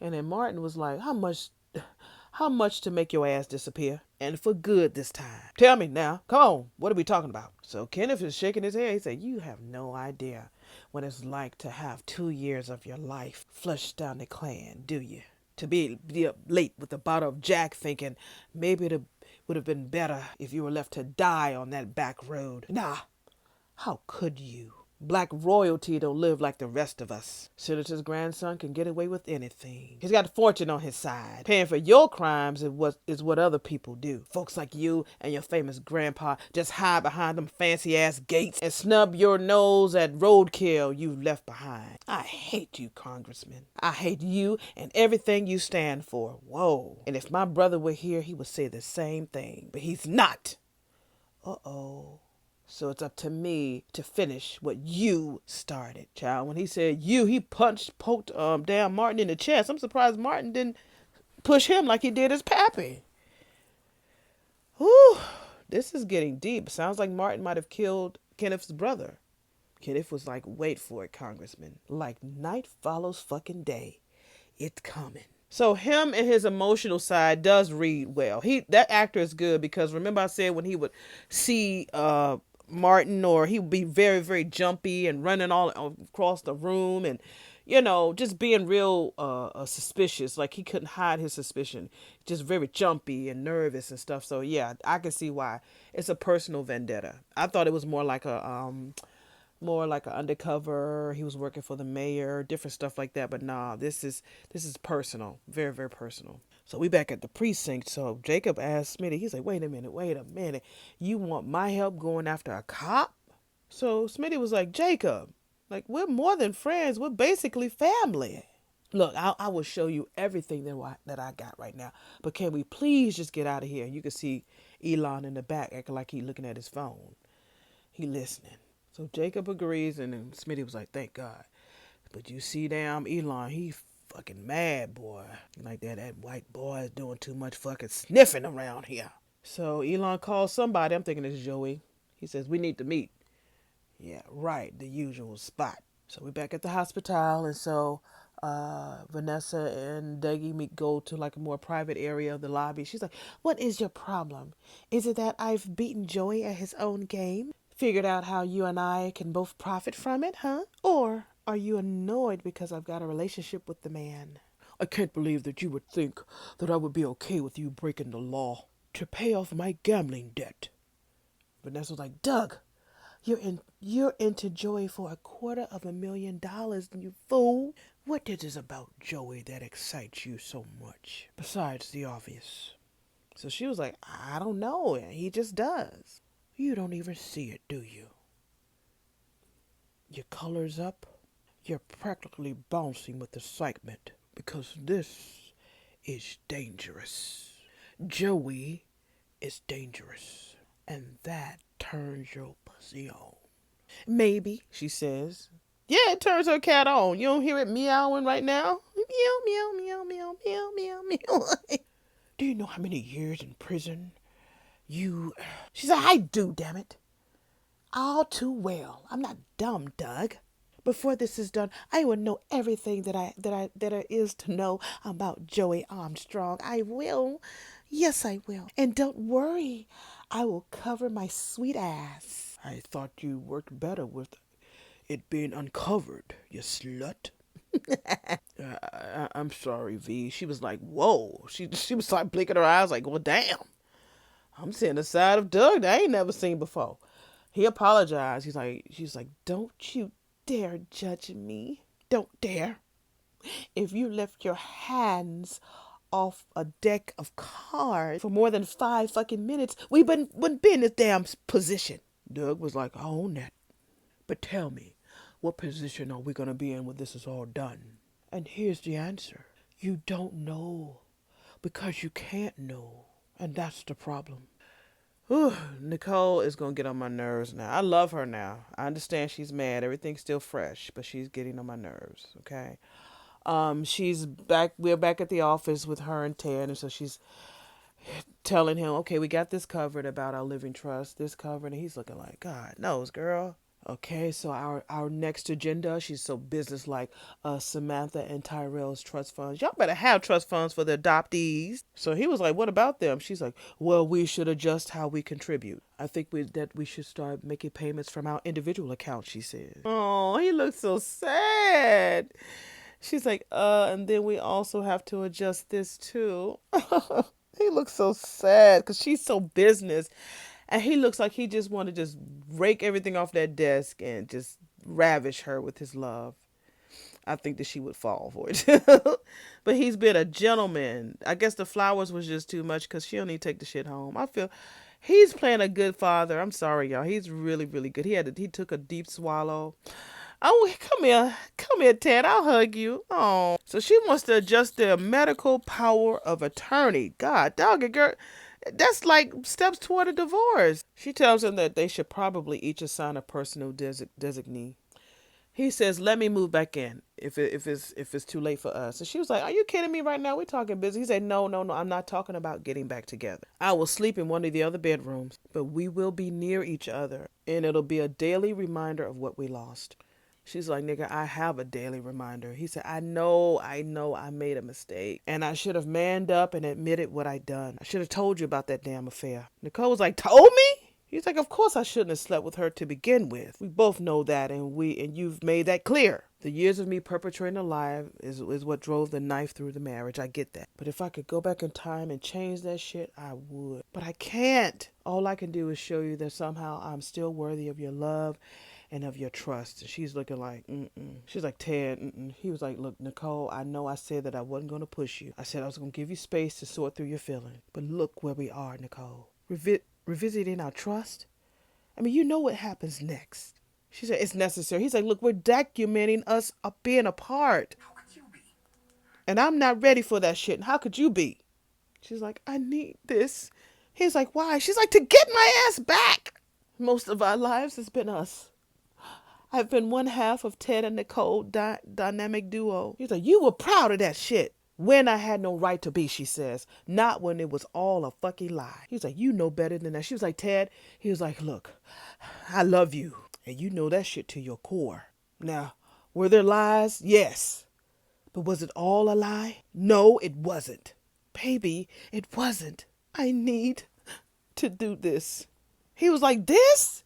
Speaker 1: And then Martin was like, how much to make your ass disappear? And for good this time. Tell me now. Come on. What are we talking about? So Kenneth is shaking his head. He said, you have no idea what it's like to have 2 years of your life flushed down the clan, do you? To be up late with a bottle of Jack thinking maybe it would have been better if you were left to die on that back road. Nah, how could you? Black royalty don't live like the rest of us. Senator's grandson can get away with anything. He's got a fortune on his side. Paying for your crimes is what other people do. Folks like you and your famous grandpa just hide behind them fancy-ass gates and snub your nose at roadkill you've left behind. I hate you, Congressman. I hate you and everything you stand for. Whoa. And if my brother were here, he would say the same thing. But he's not. Uh-oh. So it's up to me to finish what you started. Child, when he said you, he poked damn Martin in the chest. I'm surprised Martin didn't push him like he did his pappy. Whew, this is getting deep. Sounds like Martin might have killed Kenneth's brother. Kenneth was like, wait for it, Congressman. Like night follows fucking day. It's coming. So him and his emotional side does read well. That actor is good because remember I said when he would see Martin, or he would be very, very jumpy and running all across the room and, you know, just being real suspicious. Like he couldn't hide his suspicion. Just very jumpy and nervous and stuff. So yeah, I can see why. It's a personal vendetta. I thought it was more like an undercover. He was working for the mayor, different stuff like that. But nah, this is personal, very, very personal. So we back at the precinct. So Jacob asked Smitty, he's like, wait a minute. You want my help going after a cop? So Smitty was like, Jacob, like we're more than friends. We're basically family. Look, I will show you everything that I got right now. But can we please just get out of here? And you can see Elon in the back acting like he looking at his phone. He listening. So Jacob agrees, and then Smitty was like, thank God. But you see damn Elon, he fucking mad, boy. Like that white boy is doing too much fucking sniffing around here. So Elon calls somebody, I'm thinking it's Joey. He says, we need to meet. Yeah, right, the usual spot. So we're back at the hospital, and so Vanessa and Dougie go to like a more private area of the lobby. She's like, what is your problem? Is it that I've beaten Joey at his own game? Figured out how you and I can both profit from it, huh? Or are you annoyed because I've got a relationship with the man? I can't believe that you would think that I would be okay with you breaking the law to pay off my gambling debt. Vanessa was like, Doug, you're into Joey for $250,000, you fool. What is it about Joey that excites you so much? Besides the obvious. So she was like, I don't know. He just does. You don't even see it, do you? Your color's up. You're practically bouncing with excitement because this is dangerous. Joey is dangerous. And that turns your pussy on. Maybe, she says. Yeah, it turns her cat on. You don't hear it meowing right now? Meow, meow, meow, meow, meow, meow, meow. Do you know how many years in prison you... She said, I do, damn it. All too well. I'm not dumb, Doug. Before this is done, I will know everything that there is to know about Joey Armstrong. I will. Yes, I will. And don't worry, I will cover my sweet ass. I thought you worked better with it being uncovered, you slut. I'm sorry, V. She was like, whoa. She was like blinking her eyes like, well, damn. I'm seeing the side of Doug that I ain't never seen before. He apologized. She's like, don't you dare judge me. Don't dare. If you lift your hands off a deck of cards for more than 5 fucking minutes, we wouldn't be in this damn position. Doug was like, I own that. But tell me, what position are we going to be in when this is all done? And here's the answer. You don't know because you can't know. And that's the problem. Whew, Nicole is going to get on my nerves now. I love her now. I understand she's mad. Everything's still fresh, but she's getting on my nerves, okay? She's back. We're back at the office with her and Ted, and so she's telling him, okay, we got this covered about our living trust, this covered, and he's looking like, God knows, girl. Okay, so our next agenda, she's so businesslike, Samantha and Tyrell's trust funds. Y'all better have trust funds for the adoptees. So he was like, what about them? She's like, well, we should adjust how we contribute. I think we should start making payments from our individual accounts, she said. Oh, he looks so sad. She's like, and then we also have to adjust this too. He looks so sad because she's so business. And he looks like he just want to just rake everything off that desk and just ravish her with his love. I think that she would fall for it. But he's been a gentleman. I guess the flowers was just too much because she don't need to take the shit home. I feel he's playing a good father. I'm sorry, y'all. He's really, really good. He took a deep swallow. Oh, come here, Ted. I'll hug you. Oh, so she wants to adjust their medical power of attorney. God, dog, girl. That's like steps toward a divorce. She tells him that they should probably each assign a personal designee. He says, let me move back in if it's too late for us. And she was like, are you kidding me right now? We're talking business. He said, no. I'm not talking about getting back together. I will sleep in one of the other bedrooms, but we will be near each other. And it'll be a daily reminder of what we lost. She's like, nigga, I have a daily reminder. He said, I know I made a mistake. And I should have manned up and admitted what I'd done. I should have told you about that damn affair. Nicole was like, told me? He's like, of course I shouldn't have slept with her to begin with. We both know that, and you've made that clear. The years of me perpetrating a lie is what drove the knife through the marriage. I get that. But if I could go back in time and change that shit, I would. But I can't. All I can do is show you that somehow I'm still worthy of your love and of your trust. And she's looking like, She's like, Ted, He was like, look, Nicole, I know I said that I wasn't going to push you. I said I was going to give you space to sort through your feelings. But look where we are, Nicole. Revisiting our trust? I mean, you know what happens next. She said, it's necessary. He's like, look, we're documenting us being apart. How could you be? And I'm not ready for that shit. And how could you be? She's like, I need this. He's like, why? She's like, to get my ass back. Most of our lives has been us. I've been one half of Ted and Nicole dynamic duo. He's like, you were proud of that shit. When I had no right to be, she says. Not when it was all a fucking lie. He's like, you know better than that. She was like, Ted. He was like, look, I love you. And you know that shit to your core. Now, were there lies? Yes. But was it all a lie? No, it wasn't. Baby, it wasn't. I need to do this. He was like, this?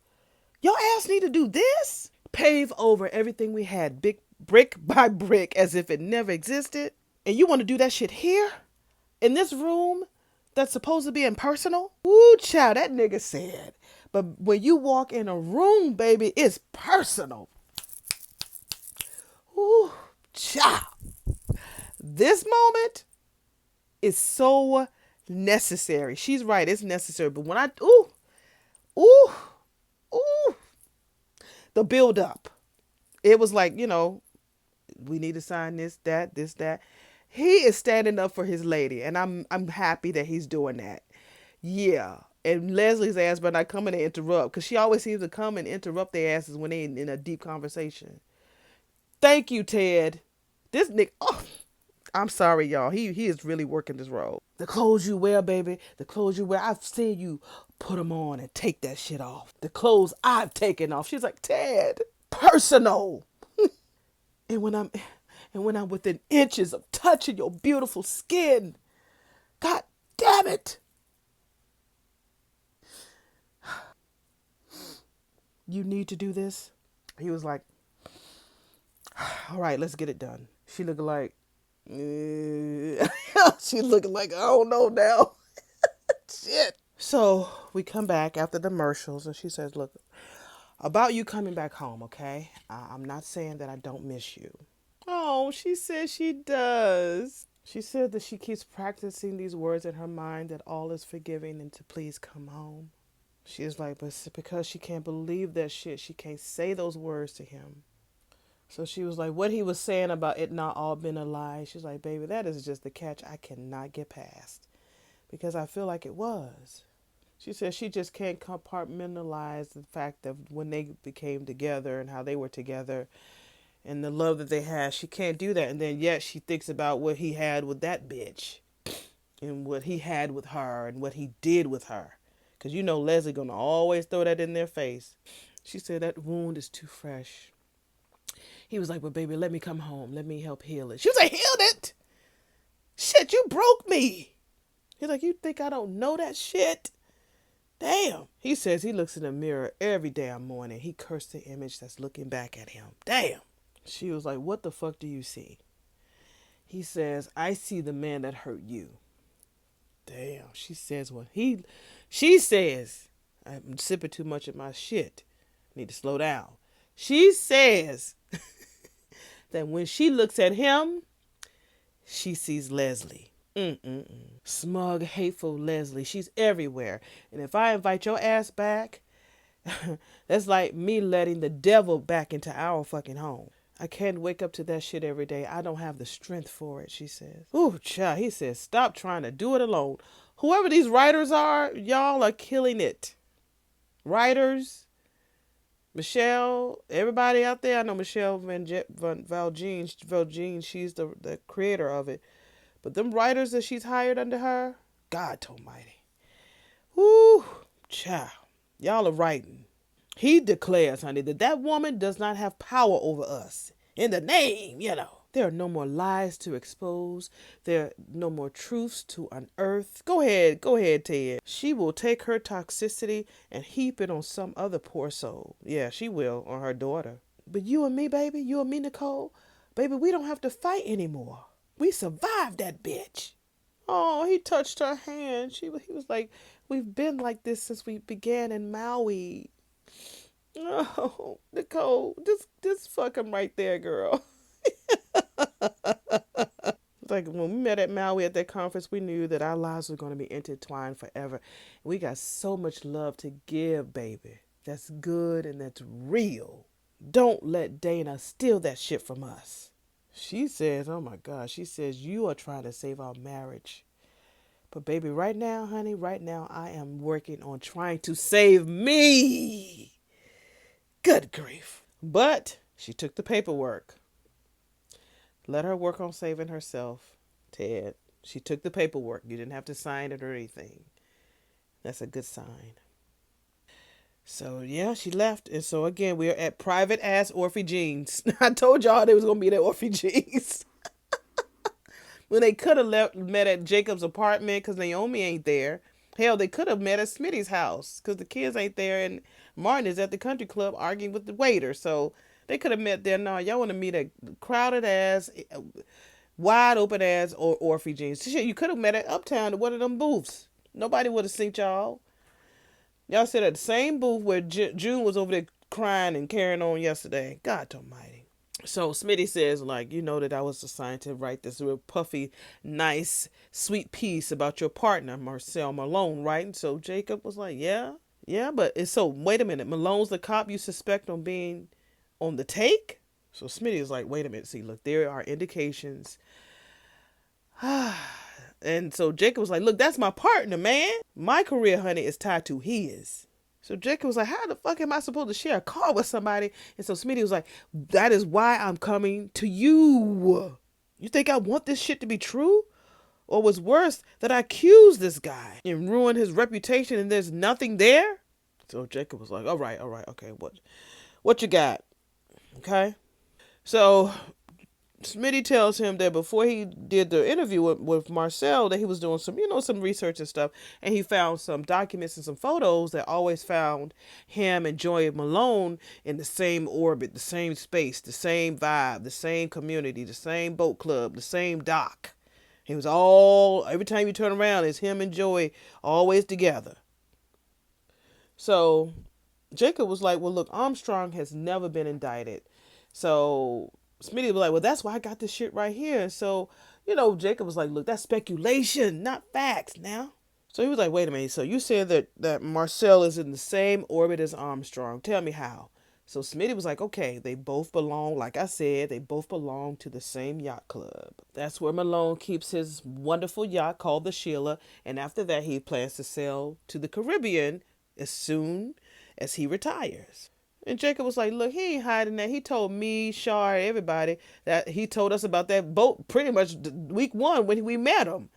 Speaker 1: Your ass need to do this? Pave over everything we had, big brick by brick, as if it never existed. And you want to do that shit here? In this room that's supposed to be impersonal? Woo, child, that nigga said. But when you walk in a room, baby, it's personal. Woo, child. This moment is so necessary. She's right, it's necessary. But when the build up, it was like, we need to sign this, that. He is standing up for his lady, and I'm happy that he's doing that. Yeah. And Leslie's ass better not come in and interrupt, because she always seems to come and interrupt their asses when they're in a deep conversation. Thank you, Ted. This nigga, I'm sorry, y'all. He is really working this role. The clothes you wear, baby, the clothes you wear, I've seen you put them on and take that shit off. The clothes I've taken off. She's like, Ted, personal. And when I'm within inches of touching your beautiful skin, God damn it. You need to do this. He was like, all right, let's get it done. She looking like, she looking like, I don't know now. Shit. So we come back after the commercials and she says, look, about you coming back home, okay? I'm not saying that I don't miss you. Oh, she says she does. She said that she keeps practicing these words in her mind that all is forgiving and to please come home. She is like, but because she can't believe that shit, she can't say those words to him. So she was like, what he was saying about it not all been a lie. She's like, baby, that is just the catch I cannot get past because I feel like it was. She said she just can't compartmentalize the fact that when they became together and how they were together and the love that they had, she can't do that. And then yet she thinks about what he had with that bitch and what he had with her and what he did with her. Because you know Leslie going to always throw that in their face. She said that wound is too fresh. He was like, well, baby, let me come home. Let me help heal it. She was like, healed it? Shit, you broke me. He's like, you think I don't know that shit? Damn. He says he looks in the mirror every damn morning. He cursed the image that's looking back at him. Damn. She was like, what the fuck do you see? He says, I see the man that hurt you. Damn. She says, she says, I'm sipping too much of my shit. Need to slow down. She says that when she looks at him, she sees Leslie. Smug, hateful Leslie. She's everywhere. And if I invite your ass back, that's like me letting the devil back into our fucking home. I can't wake up to that shit every day. I don't have the strength for it, she says. Ooh, child. He says, stop trying to do it alone. Whoever these writers are, y'all are killing it. Writers, Michelle, everybody out there. I know Michelle Valjean, she's the creator of it. But them writers that she's hired under her, God almighty. Whoo, child. Y'all are writing. He declares, honey, that woman does not have power over us. In the name, There are no more lies to expose. There are no more truths to unearth. Go ahead, Ted. She will take her toxicity and heap it on some other poor soul. Yeah, she will, on her daughter. But you and me, baby, you and me, Nicole, baby, we don't have to fight anymore. We survived that bitch. Oh, he touched her hand. He was like, we've been like this since we began in Maui. Oh, Nicole, just fuck him right there, girl. Like when we met at Maui at that conference, we knew that our lives were going to be intertwined forever. We got so much love to give, baby. That's good and that's real. Don't let Dana steal that shit from us. She says, oh my God, she says, you are trying to save our marriage. But baby, right now, honey, I am working on trying to save me. Good grief. But she took the paperwork. Let her work on saving herself, Ted. She took the paperwork. You didn't have to sign it or anything. That's a good sign. So, yeah, she left. And so, again, we are at private-ass Orphe Jeans. I told y'all they was going to be at Orphe Jeans. When they could have met at Jacob's apartment because Naomi ain't there. Hell, they could have met at Smitty's house because the kids ain't there. And Martin is at the country club arguing with the waiter. So, they could have met there. No, y'all want to meet at crowded-ass, wide-open-ass Orphe Jeans. Shit, you could have met at Uptown at one of them booths. Nobody would have seen y'all. Y'all sit at the same booth where June was over there crying and carrying on yesterday. God almighty. So Smitty says, like, you know that I was assigned to write this real puffy, nice, sweet piece about your partner, Marcel Malone, right? And so Jacob was like, yeah, but it's so, wait a minute. Malone's the cop you suspect on being on the take? So Smitty is like, wait a minute. See, look, there are indications. And so Jacob was like, look, that's my partner, man. My career, honey, is tied to his. So Jacob was like, how the fuck am I supposed to share a car with somebody? And so Smitty was like, that is why I'm coming to you. You think I want this shit to be true? Or was worse, that I accused this guy and ruined his reputation and there's nothing there? So Jacob was like, all right, okay, what you got? Okay. So Smitty tells him that before he did the interview with Marcel, that he was doing some, some research and stuff, and he found some documents and some photos that always found him and Joy Malone in the same orbit, the same space, the same vibe, the same community, the same boat club, the same dock. He was every time you turn around, it's him and Joey always together. So Jacob was like, well, look, Armstrong has never been indicted. So Smitty was like, well, that's why I got this shit right here. So, Jacob was like, look, that's speculation, not facts now. So he was like, wait a minute. So you said that Marcel is in the same orbit as Armstrong. Tell me how. So Smitty was like, okay, they both belong, like I said, they both belong to the same yacht club. That's where Malone keeps his wonderful yacht called the Sheila. And after that, he plans to sail to the Caribbean as soon as he retires. And Jacob was like, look, he ain't hiding that. He told me, Shar, everybody, that he told us about that boat pretty much week one when we met him.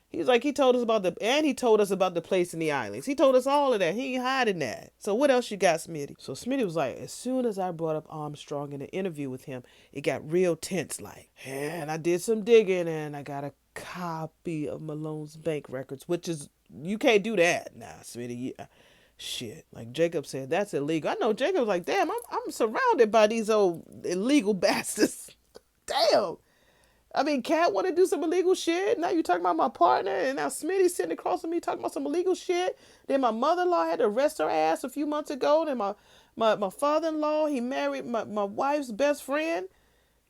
Speaker 1: He was like, he told us about the place in the islands. He told us all of that. He ain't hiding that. So what else you got, Smitty? So Smitty was like, as soon as I brought up Armstrong in the interview with him, it got real tense like. And I did some digging and I got a copy of Malone's bank records, which is, you can't do that now, Smitty. Shit, like Jacob said, that's illegal. I know Jacob was like, damn, I'm surrounded by these old illegal bastards. Damn. I mean, Cat want to do some illegal shit. Now you talking about my partner, and now Smitty sitting across from me talking about some illegal shit. Then my mother-in-law had to arrest her ass a few months ago. Then my father-in-law, he married my wife's best friend.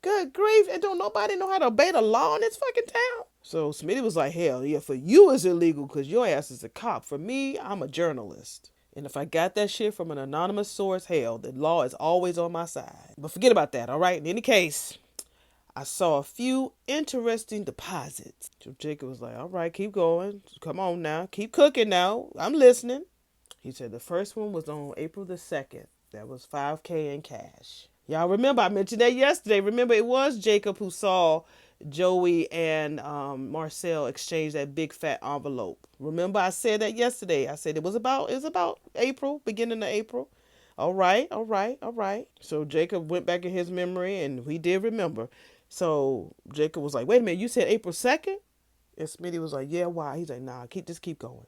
Speaker 1: Good grief, and don't nobody know how to obey the law in this fucking town. So Smitty was like, hell, yeah, for you it's illegal because your ass is a cop. For me, I'm a journalist. And if I got that shit from an anonymous source, hell, the law is always on my side. But forget about that, all right? In any case, I saw a few interesting deposits. So Jacob was like, all right, keep going. Come on now. Keep cooking now. I'm listening. He said the first one was on April the 2nd. That was $5,000 in cash. Y'all remember, I mentioned that yesterday. Remember, it was Jacob who saw Joey and Marcel exchange that big fat envelope. Remember, I said that yesterday. I said it was about April, beginning of April. All right. So Jacob went back in his memory, and we did remember. So Jacob was like, wait a minute, you said April 2nd? And Smitty was like, yeah, why? He's like, nah, keep going.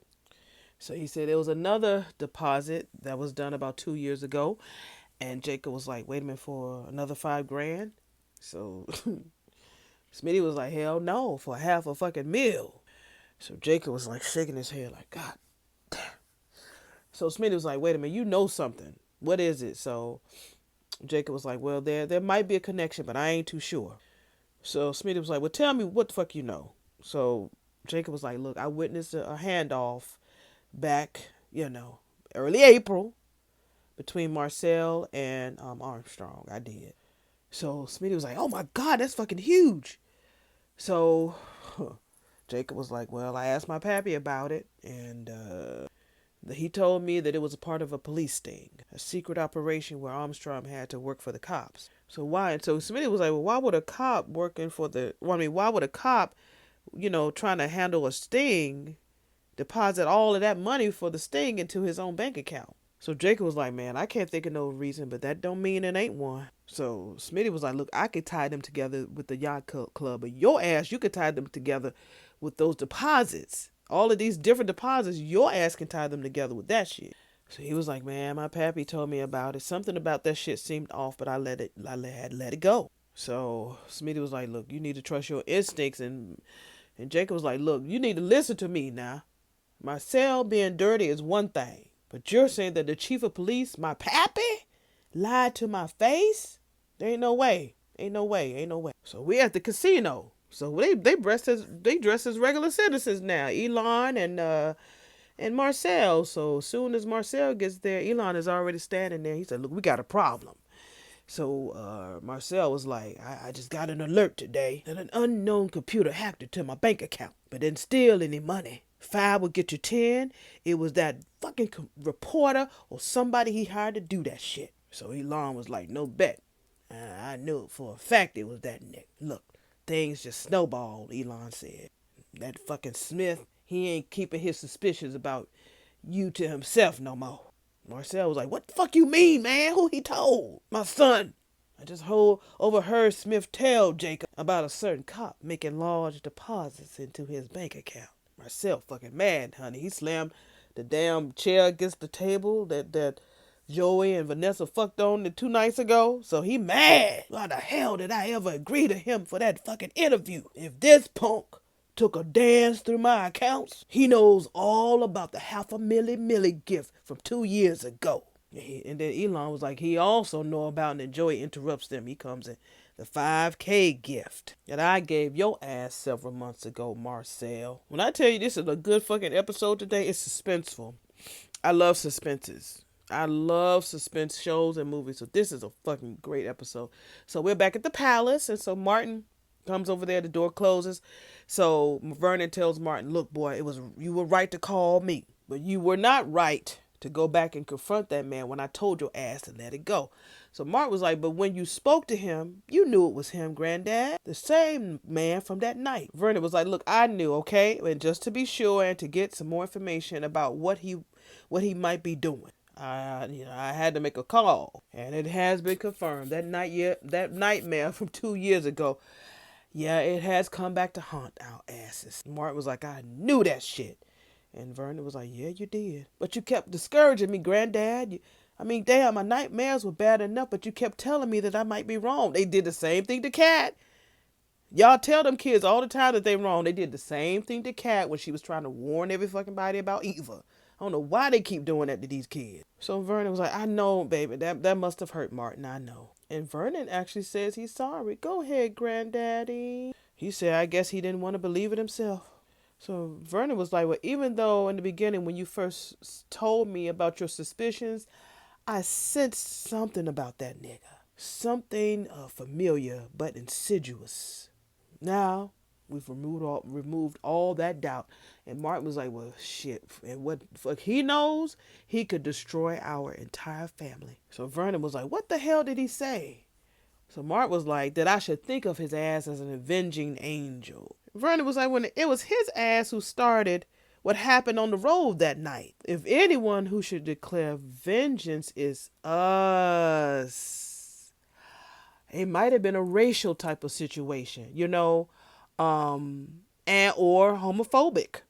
Speaker 1: So he said there was another deposit that was done about 2 years ago. And Jacob was like, wait a minute, for another $5,000? So Smitty was like, hell no, for half a fucking meal. So Jacob was like shaking his head like, God damn. So Smitty was like, wait a minute, you know something. What is it? So Jacob was like, well, there might be a connection, but I ain't too sure. So Smitty was like, well, tell me what the fuck you know. So Jacob was like, look, I witnessed a handoff back, early April between Marcel and Armstrong. I did. So Smitty was like, oh my God, that's fucking huge. So Jacob was like, well, I asked my pappy about it, and he told me that it was a part of a police sting, a secret operation where Armstrong had to work for the cops. So why? And so Smitty was like, well, why would a cop why would a cop, trying to handle a sting, deposit all of that money for the sting into his own bank account? So Jacob was like, man, I can't think of no reason, but that don't mean it ain't one. So Smitty was like, look, I could tie them together with the yacht club, but your ass, you could tie them together with those deposits. All of these different deposits, your ass can tie them together with that shit. So he was like, man, my pappy told me about it. Something about that shit seemed off, but I let it go. So Smitty was like, look, you need to trust your instincts. And Jacob was like, look, you need to listen to me now. Marcel being dirty is one thing. But you're saying that the chief of police, my pappy, lied to my face? There ain't no way. Ain't no way. So we at the casino. So they dress as regular citizens now. Elon and Marcel. So as soon as Marcel gets there, Elon is already standing there. He said, look, we got a problem. So Marcel was like, I just got an alert today that an unknown computer hacked into my bank account, but didn't steal any money. 5 will get you 10. It was that fucking reporter or somebody he hired to do that shit. So Elon was like, no bet. I knew it for a fact it was that nigga. Look, things just snowballed, Elon said. That fucking Smith, he ain't keeping his suspicions about you to himself no more. Marcel was like, what the fuck you mean, man? Who he told? My son. I just overheard Smith tell Jacob about a certain cop making large deposits into his bank account. Marcel fucking mad, honey. He slammed the damn chair against the table that Joey and Vanessa fucked on the 2 nights ago. So he mad. Why the hell did I ever agree to him for that fucking interview? If this punk took a dance through my accounts, he knows all about the $500,000 gift from 2 years ago. And then Elon was like, he also know about, and then Joey interrupts them. He comes in, the 5K gift that I gave your ass several months ago, Marcel. When I tell you this is a good fucking episode today, it's suspenseful. I love suspenses. I love suspense shows and movies, so this is a fucking great episode. So we're back at the palace, and so Martin comes over there, the door closes. So Vernon tells Martin, look, boy, you were right to call me, but you were not right to go back and confront that man when I told your ass to let it go. So Martin was like, but when you spoke to him, you knew it was him, Granddad. The same man from that night. Vernon was like, look, I knew, okay? And just to be sure and to get some more information about what he might be doing. I had to make a call, and it has been confirmed. That nightmare from 2 years ago, yeah, it has come back to haunt our asses. Martin was like, I knew that shit. And Vernon was like, yeah, you did. But you kept discouraging me, Granddad. Damn, my nightmares were bad enough, but you kept telling me that I might be wrong. They did the same thing to Kat. Y'all tell them kids all the time that they're wrong. They did the same thing to Kat when she was trying to warn every fucking body about Eva. I don't know why they keep doing that to these kids. So Vernon was like, I know, baby. That must have hurt Martin. I know. And Vernon actually says he's sorry. Go ahead, Granddaddy. He said, I guess he didn't want to believe it himself. So Vernon was like, well, even though in the beginning when you first told me about your suspicions, I sensed something about that nigga. Something familiar but insidious. Now, we've removed all that doubt. And Martin was like, well, shit. And what fuck he knows, he could destroy our entire family. So Vernon was like, what the hell did he say? So Martin was like, that I should think of his ass as an avenging angel. Vernon was like, when it was his ass who started what happened on the road that night. If anyone who should declare vengeance is us. It might have been a racial type of situation, and or homophobic.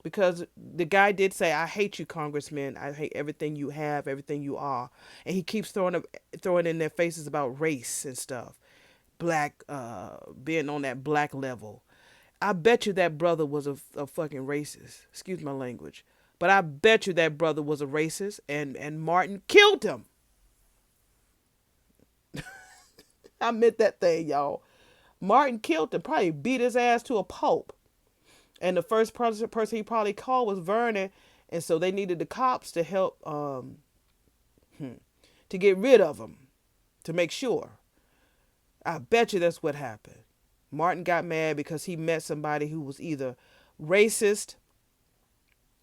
Speaker 1: Because the guy did say, I hate you, Congressman. I hate everything you have, everything you are. And he keeps throwing in their faces about race and stuff. Black, being on that black level. I bet you that brother was a fucking racist. Excuse my language. But I bet you that brother was a racist, and Martin killed him. I meant that thing, y'all. Martin killed him, probably beat his ass to a pulp. And the first person he probably called was Vernon, and so they needed the cops to help to get rid of him, to make sure. I bet you that's what happened. Martin got mad because he met somebody who was either racist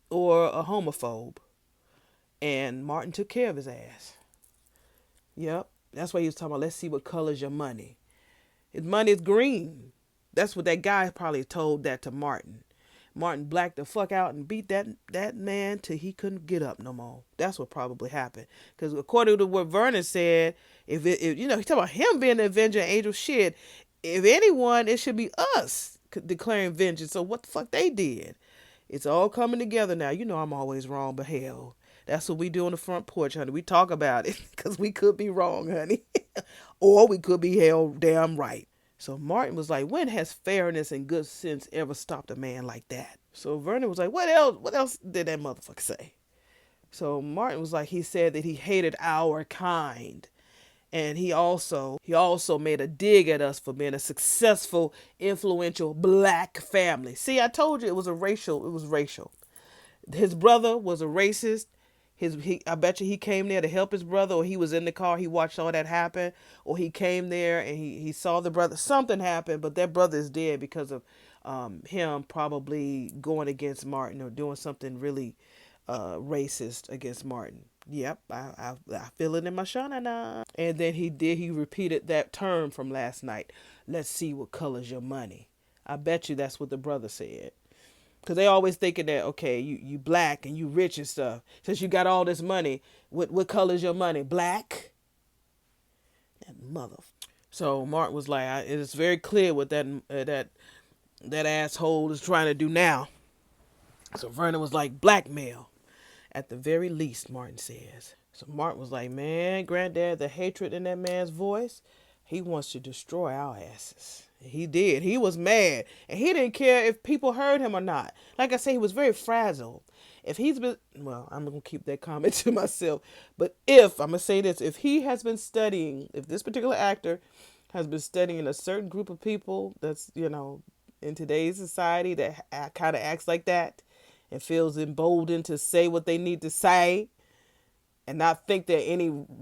Speaker 1: or a homophobe, and Martin took care of his ass. Yep, that's why he was talking about, let's see what color's your money. His money is green. That's what that guy probably told that to Martin. Martin blacked the fuck out and beat that man till he couldn't get up no more. That's what probably happened. Because according to what Vernon said, if he's talking about him being the avenger angel, shit, if anyone, it should be us declaring vengeance. So what the fuck they did? It's all coming together now. I'm always wrong, but hell, that's what we do on the front porch, honey. We talk about it because we could be wrong, honey. Or we could be hell damn right. So Martin was like, when has fairness and good sense ever stopped a man like that? So Vernon was like, what else did that motherfucker say? So Martin was like, he said that he hated our kind. And he also made a dig at us for being a successful, influential black family. See, I told you it was racial. His brother was a racist. I bet you he came there to help his brother, or he was in the car, he watched all that happen, or he came there and he saw the brother. Something happened, but that brother is dead because of him probably going against Martin or doing something really racist against Martin. Yep, I feel it in my shana. And then he repeated that term from last night. Let's see what colors your money. I bet you that's what the brother said. Because they always thinking that, okay, you black and you rich and stuff. Since you got all this money, what color is your money? Black? That mother. So Mark was like, it's very clear what that asshole is trying to do now. So Vernon was like, blackmail. At the very least, Martin says. So Martin was like, man, granddad, the hatred in that man's voice, he wants to destroy our asses. He did. He was mad. And he didn't care if people heard him or not. Like I say, he was very fragile. If he's been, well, I'm going to keep that comment to myself. But I'm going to say this, if he has been studying, if this particular actor has been studying a certain group of people that's, in today's society that kind of acts like that and feels emboldened to say what they need to say and not think that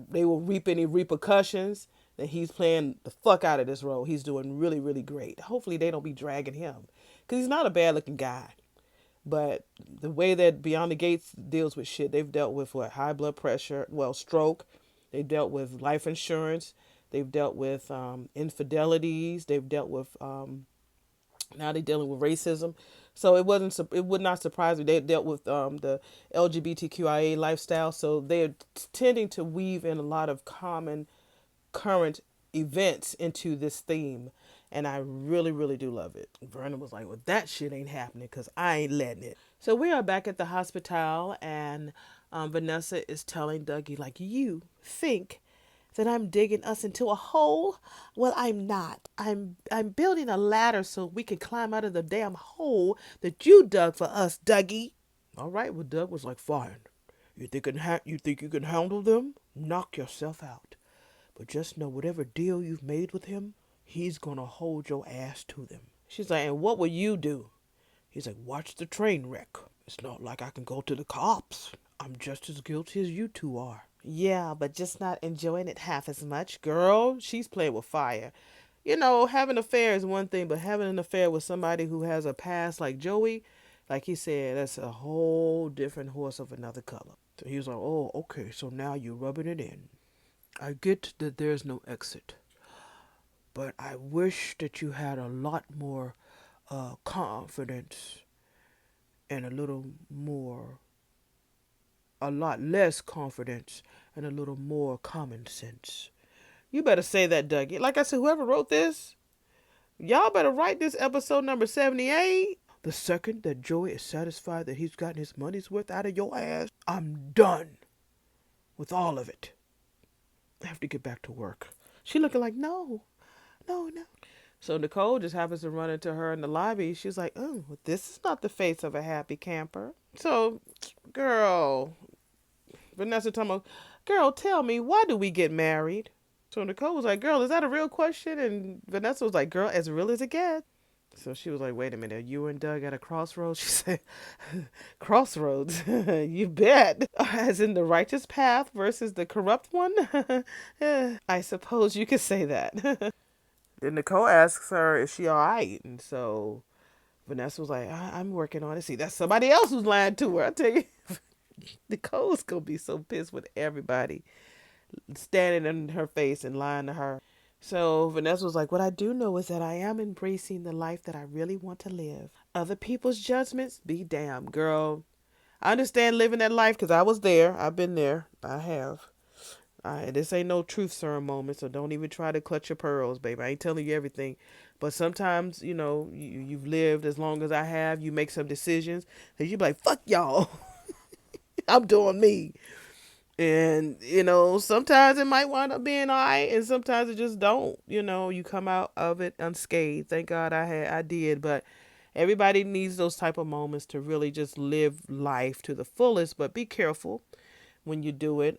Speaker 1: they will reap any repercussions, then he's playing the fuck out of this role. He's doing really, really great. Hopefully they don't be dragging him because he's not a bad looking guy. But the way that Beyond the Gates deals with shit, they've dealt with what? High blood pressure, stroke. They've dealt with life insurance. They've dealt with infidelities. They've dealt with now they're dealing with racism. So it would not surprise me. They dealt with the LGBTQIA lifestyle. So they're tending to weave in a lot of common current events into this theme. And I really, really do love it. Vernon was like, well, that shit ain't happening because I ain't letting it. So we are back at the hospital, and Vanessa is telling Dougie, like, you think that I'm digging us into a hole? Well, I'm not. I'm building a ladder so we can climb out of the damn hole that you dug for us, Dougie. All right, well, Doug was like, fine. You think you can handle them? Knock yourself out. But just know whatever deal you've made with him, he's gonna hold your ass to them. She's like, and what will you do? He's like, watch the train wreck. It's not like I can go to the cops. I'm just as guilty as you two are. Yeah, but just not enjoying it half as much. Girl, she's playing with fire. Having an affair is one thing, but having an affair with somebody who has a past like Joey, like he said, that's a whole different horse of another color. So he was like, oh, okay, so now you're rubbing it in. I get that there's no exit, but I wish that you had a lot more confidence and a lot less confidence and a little more common sense. You better say that, Dougie. Like I said, whoever wrote this, y'all better write this episode number 78. The second that Joey is satisfied that he's gotten his money's worth out of your ass, I'm done with all of it. I have to get back to work. She looking like, no. So Nicole just happens to run into her in the lobby. She's like, oh, this is not the face of a happy camper. So, girl, Vanessa told me, girl, tell me, why do we get married? So Nicole was like, girl, is that a real question? And Vanessa was like, girl, as real as it gets. So she was like, wait a minute, you and Doug at a crossroads? She said, crossroads? You bet. As in the righteous path versus the corrupt one? I suppose you could say that. Then Nicole asks her, is she all right? And so Vanessa was like, I'm working on it. See, that's somebody else who's lying to her. I tell you, Nicole's going to be so pissed with everybody standing in her face and lying to her. So Vanessa was like, what I do know is that I am embracing the life that I really want to live. Other people's judgments, be damned, girl. I understand living that life because I was there. I've been there. I have. This ain't no truth serum moment, so don't even try to clutch your pearls, baby. I ain't telling you everything. But sometimes, you've lived as long as I have. You make some decisions that you be like, fuck y'all. I'm doing me. And, sometimes it might wind up being all right, and sometimes it just don't. You come out of it unscathed. Thank God I did. But everybody needs those type of moments to really just live life to the fullest. But be careful when you do it.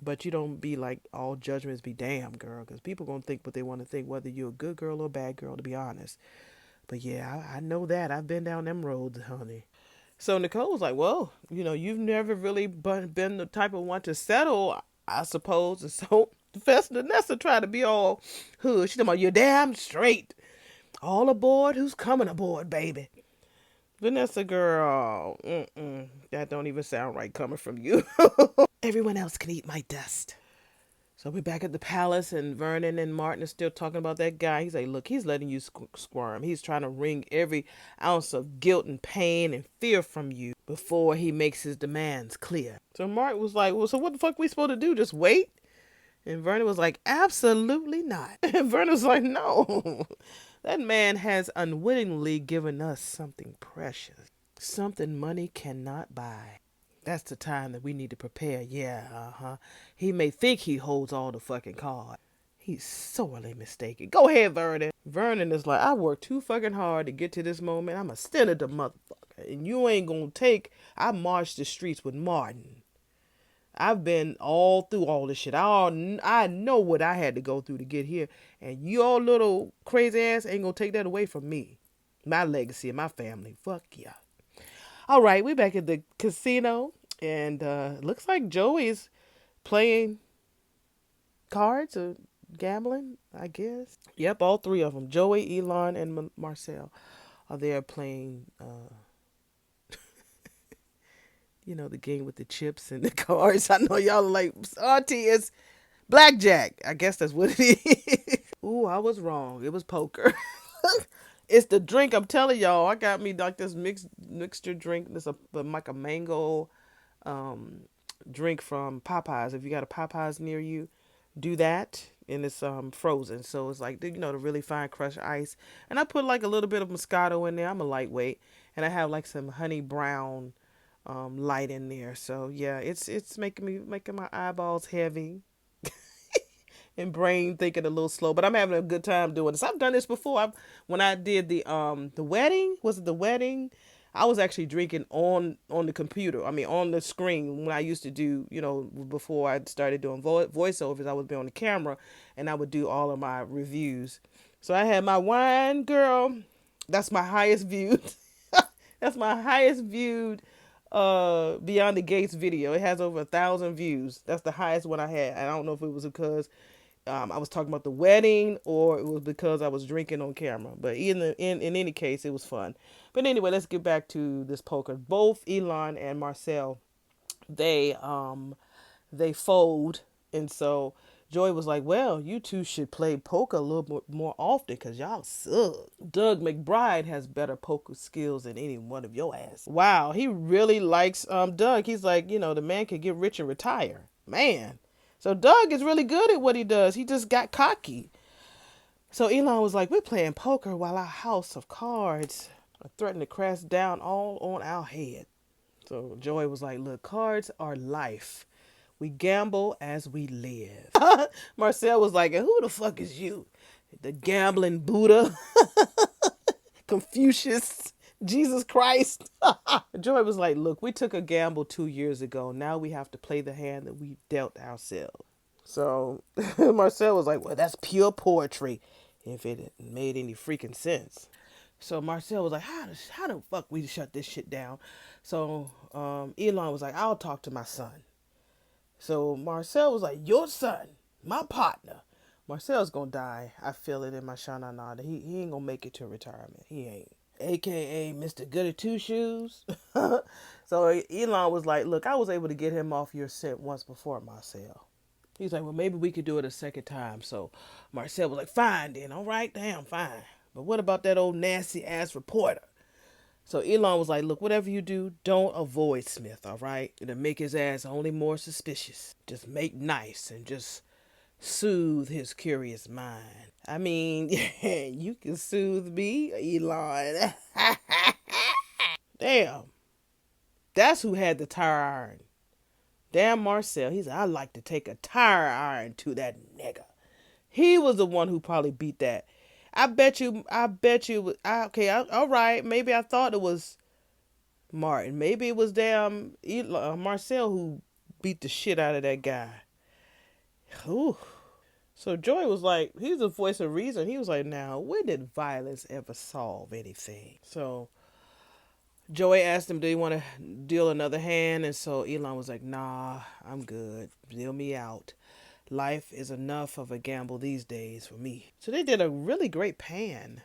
Speaker 1: But you don't be like, all judgments be damn, girl. Because people going to think what they want to think, whether you're a good girl or a bad girl, to be honest. But yeah, I know that. I've been down them roads, honey. So Nicole was like, well, you've never really been the type of one to settle, I suppose. And so Vanessa tried to be all hood. She's talking about, you're damn straight. All aboard? Who's coming aboard, baby? Vanessa, girl, that don't even sound right coming from you. Everyone else can eat my dust. So we're back at the palace, and Vernon and Martin are still talking about that guy. He's like, look, he's letting you squirm. He's trying to wring every ounce of guilt and pain and fear from you before he makes his demands clear. So Martin was like, well, so what the fuck we supposed to do? Just wait? And Vernon was like, absolutely not. And Vernon was like, no. That man has unwittingly given us something precious, something money cannot buy. That's the time that we need to prepare. Yeah, He may think he holds all the fucking cards. He's sorely mistaken. Go ahead, Vernon. Vernon is like, I worked too fucking hard to get to this moment. I'm a senator, motherfucker. And you ain't gonna take. I marched the streets with Martin. I've been all through all this shit. I know what I had to go through to get here. And your little crazy ass ain't gonna take that away from me. My legacy and my family. Fuck yeah. All right, we're back at the casino. And looks like Joey's playing cards or gambling, I guess. Yep, all three of them. Joey, Elon, and Marcel are there playing, the game with the chips and the cards. I know y'all are like, Aunty, it's blackjack. I guess that's what it is. Ooh, I was wrong. It was poker. It's the drink. I'm telling y'all. I got me like this mixture drink. This like a mango drink from Popeyes. If you got a Popeyes near you, do that. And it's frozen, so it's like the really fine crushed ice. And I put like a little bit of Moscato in there. I'm a lightweight, and I have like some honey brown light in there. So yeah, it's making my eyeballs heavy and brain thinking a little slow. But I'm having a good time doing this. I've done this before. When I did the wedding, was it the wedding? I was actually drinking on the computer. I mean, on the screen when I used to do, before I started doing voiceovers, I would be on the camera and I would do all of my reviews. So I had my wine, girl. That's my highest viewed. That's my highest viewed Beyond the Gates video. It has over 1,000 views. That's the highest one I had. I don't know if it was because I was talking about the wedding or it was because I was drinking on camera. But in any case, it was fun. But anyway, let's get back to this poker. Both Elon and Marcel, they fold. And so Joy was like, well, you two should play poker a little bit more often because y'all suck. Doug McBride has better poker skills than any one of your ass. Wow, he really likes Doug. He's like, the man could get rich and retire. Man. So Doug is really good at what he does. He just got cocky. So Elon was like, we're playing poker while our house of cards are threatening to crash down all on our head. So Joy was like, look, cards are life. We gamble as we live. Marcel was like, and who the fuck is you? The gambling Buddha? Confucius? Jesus Christ? Joy was like, look, we took a gamble 2 years ago. Now we have to play the hand that we dealt ourselves. So Marcel was like, well, that's pure poetry, if it made any freaking sense. So Marcel was like, how the fuck we shut this shit down? So Elon was like, I'll talk to my son. So Marcel was like, your son, my partner. Marcel's gonna die. I feel it in my shanana. He ain't gonna make it to retirement. He ain't. AKA Mr. Goody Two Shoes. So Elon was like, look, I was able to get him off your scent once before, Marcel. He's like, well, maybe we could do it a second time. So Marcel was like, fine then. All right, damn, fine. But what about that old nasty ass reporter? So Elon was like, look, whatever you do, don't avoid Smith, all right? It'll make his ass only more suspicious. Just make nice and just soothe his curious mind. I mean, you can soothe me, Elon. Damn. That's who had the tire iron. Damn Marcel. He said, I like to take a tire iron to that nigga. He was the one who probably beat that. I bet you, okay, all right, maybe I thought it was Martin. Maybe it was damn Marcel who beat the shit out of that guy. Ooh. So Joy was like, he's the voice of reason. He was like, now, when did violence ever solve anything? So Joey asked him, do you want to deal another hand? And so Elon was like, nah, I'm good. Deal me out. Life is enough of a gamble these days for me. So they did a really great pan.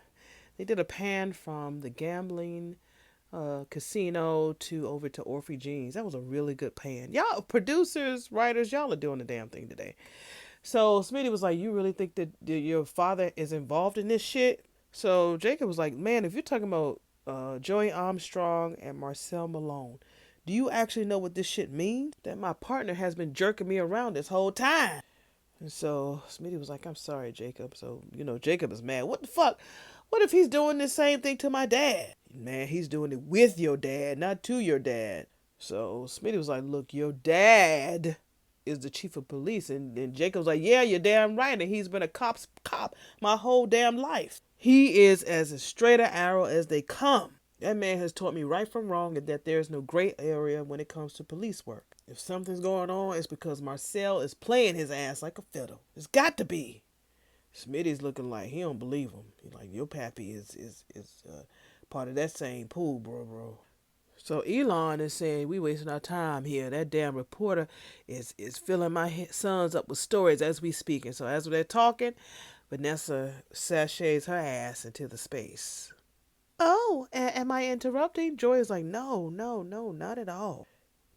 Speaker 1: They did a pan from the gambling casino to over to Orphy Jeans. That was a really good pan. Y'all producers, writers, y'all are doing the damn thing today. So Smitty was like, you really think that your father is involved in this shit? So Jacob was like, man, if you're talking about Joey Armstrong and Marcel Malone, do you actually know what this shit means? That my partner has been jerking me around this whole time. And so Smitty was like, I'm sorry, Jacob. So, Jacob is mad. What the fuck? What if he's doing the same thing to my dad? Man, he's doing it with your dad, not to your dad. So Smitty was like, look, your dad is the chief of police. And Jacob's like, yeah, you're damn right. And he's been a cop my whole damn life. He is as straight an arrow as they come. That man has taught me right from wrong and that there's no gray area when it comes to police work. If something's going on, it's because Marcel is playing his ass like a fiddle. It's got to be. Smitty's looking like he don't believe him. He's like, your pappy is part of that same pool, bro. So Elon is saying we wasting our time here. That damn reporter is filling my sons up with stories as we speak. And so as they're talking, Vanessa sachets her ass into the space. Oh, am I interrupting? Joy is like, no, not at all.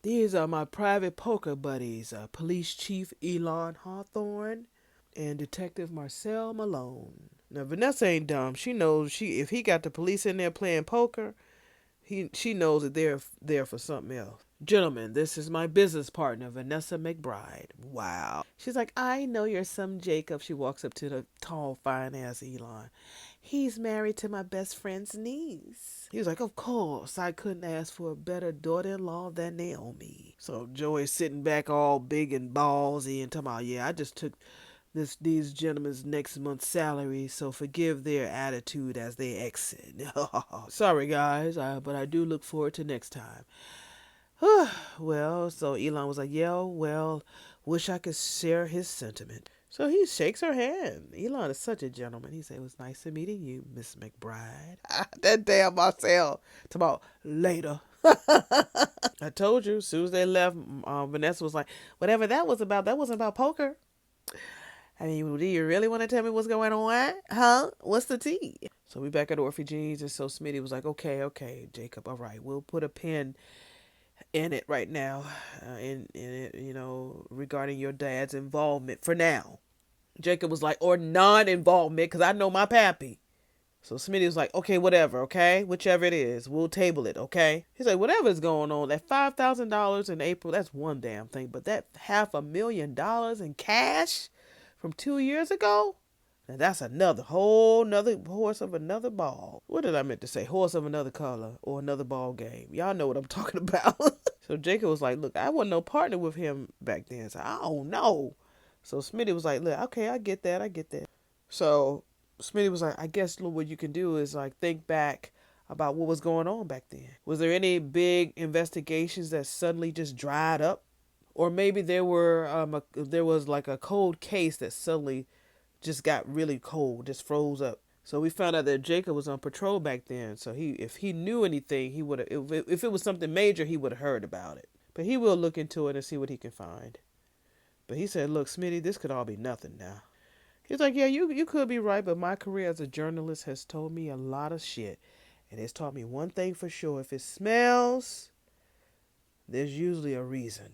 Speaker 1: These are my private poker buddies, Police Chief Elon Hawthorne and Detective Marcel Malone. Now, Vanessa ain't dumb. She knows if he got the police in there playing poker, she knows that they're there for something else. Gentlemen, this is my business partner, Vanessa McBride. Wow. She's like, I know you're some Jacob. She walks up to the tall, fine-ass Elon. He's married to my best friend's niece. He was like, of course, I couldn't ask for a better daughter-in-law than Naomi. So Joey's sitting back all big and ballsy and talking about, yeah, I just took these gentlemen's next month's salary, so forgive their attitude as they exit. Sorry, guys, but I do look forward to next time. Well, so Elon was like, yeah, well, wish I could share his sentiment. So he shakes her hand. Elon is such a gentleman. He said, it was nice meeting you, Miss McBride. That damn Marcel. It's about later. I told you, as soon as they left, Vanessa was like, whatever that was about, that wasn't about poker. I mean, do you really want to tell me what's going on? Huh? What's the tea? So we back at Orphe Jeans, and so Smitty was like, okay, Jacob, all right, we'll put a pin in it right now, in it, regarding your dad's involvement for now. Jacob was like, or non-involvement, because I know my pappy. So Smitty was like, okay, whatever, okay? Whichever it is, we'll table it, okay? He's like, whatever's going on, that $5,000 in April, that's one damn thing. But that $500,000 in cash from 2 years ago? Now that's another horse of another ball. What did I meant to say? Horse of another color or another ball game. Y'all know what I'm talking about. So Jacob was like, look, I wasn't no partner with him back then. So I don't know. So Smitty was like, look, okay, I get that. So Smitty was like, I guess what you can do is like think back about what was going on back then. Was there any big investigations that suddenly just dried up? Or maybe there was like a cold case that suddenly just got really cold, just froze up. So we found out that Jacob was on patrol back then. So if he knew anything, he would have. If it was something major, he would have heard about it. But he will look into it and see what he can find. But he said, "Look, Smitty, this could all be nothing now." He's like, "Yeah, you could be right, but my career as a journalist has told me a lot of shit, and it's taught me one thing for sure: if it smells, there's usually a reason."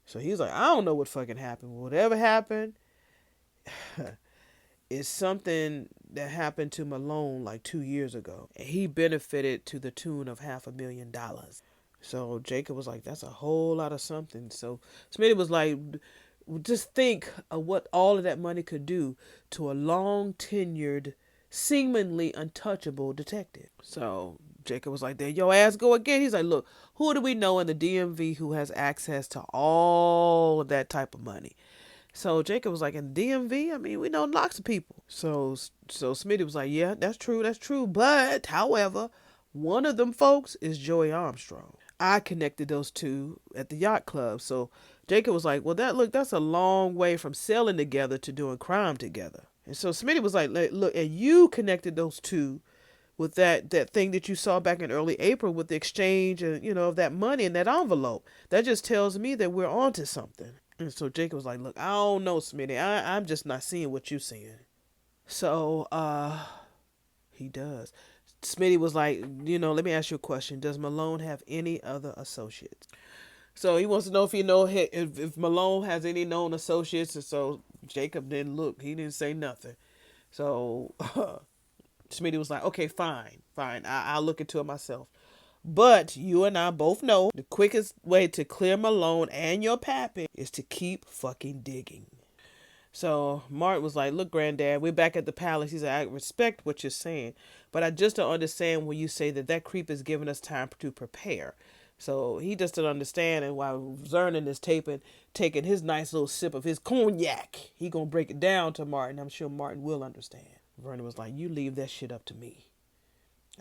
Speaker 1: So he's like, "I don't know what fucking happened. Whatever happened." Is something that happened to Malone like 2 years ago. And he benefited to the tune of $500,000. So Jacob was like, that's a whole lot of something. So Smitty was like, just think of what all of that money could do to a long tenured, seemingly untouchable detective. So Jacob was like, there your ass go again. He's like, look, who do we know in the DMV who has access to all of that type of money? So Jacob was like, in DMV, I mean, we know lots of people. So Smitty was like, yeah, that's true. But, however, one of them folks is Joey Armstrong. I connected those two at the yacht club. So Jacob was like, well, that's a long way from selling together to doing crime together. And so Smitty was like, look, and you connected those two with that thing that you saw back in early April with the exchange, of that money in that envelope. That just tells me that we're onto something. And so Jacob was like, look, I don't know, Smitty. I'm just not seeing what you're seeing. So, he does. Smitty was like, let me ask you a question. Does Malone have any other associates? So he wants to know if if Malone has any known associates. And so Jacob didn't look. He didn't say nothing. So Smitty was like, okay, fine, fine. I'll look into it myself. But you and I both know the quickest way to clear Malone and your pappy is to keep fucking digging. So Martin was like, look, Granddad, we're back at the palace. He said, I respect what you're saying, but I just don't understand when you say that creep is giving us time to prepare. So he just didn't understand, and while Zernan is taking his nice little sip of his cognac, he gonna break it down to Martin. I'm sure Martin will understand. Vernon was like, you leave that shit up to me.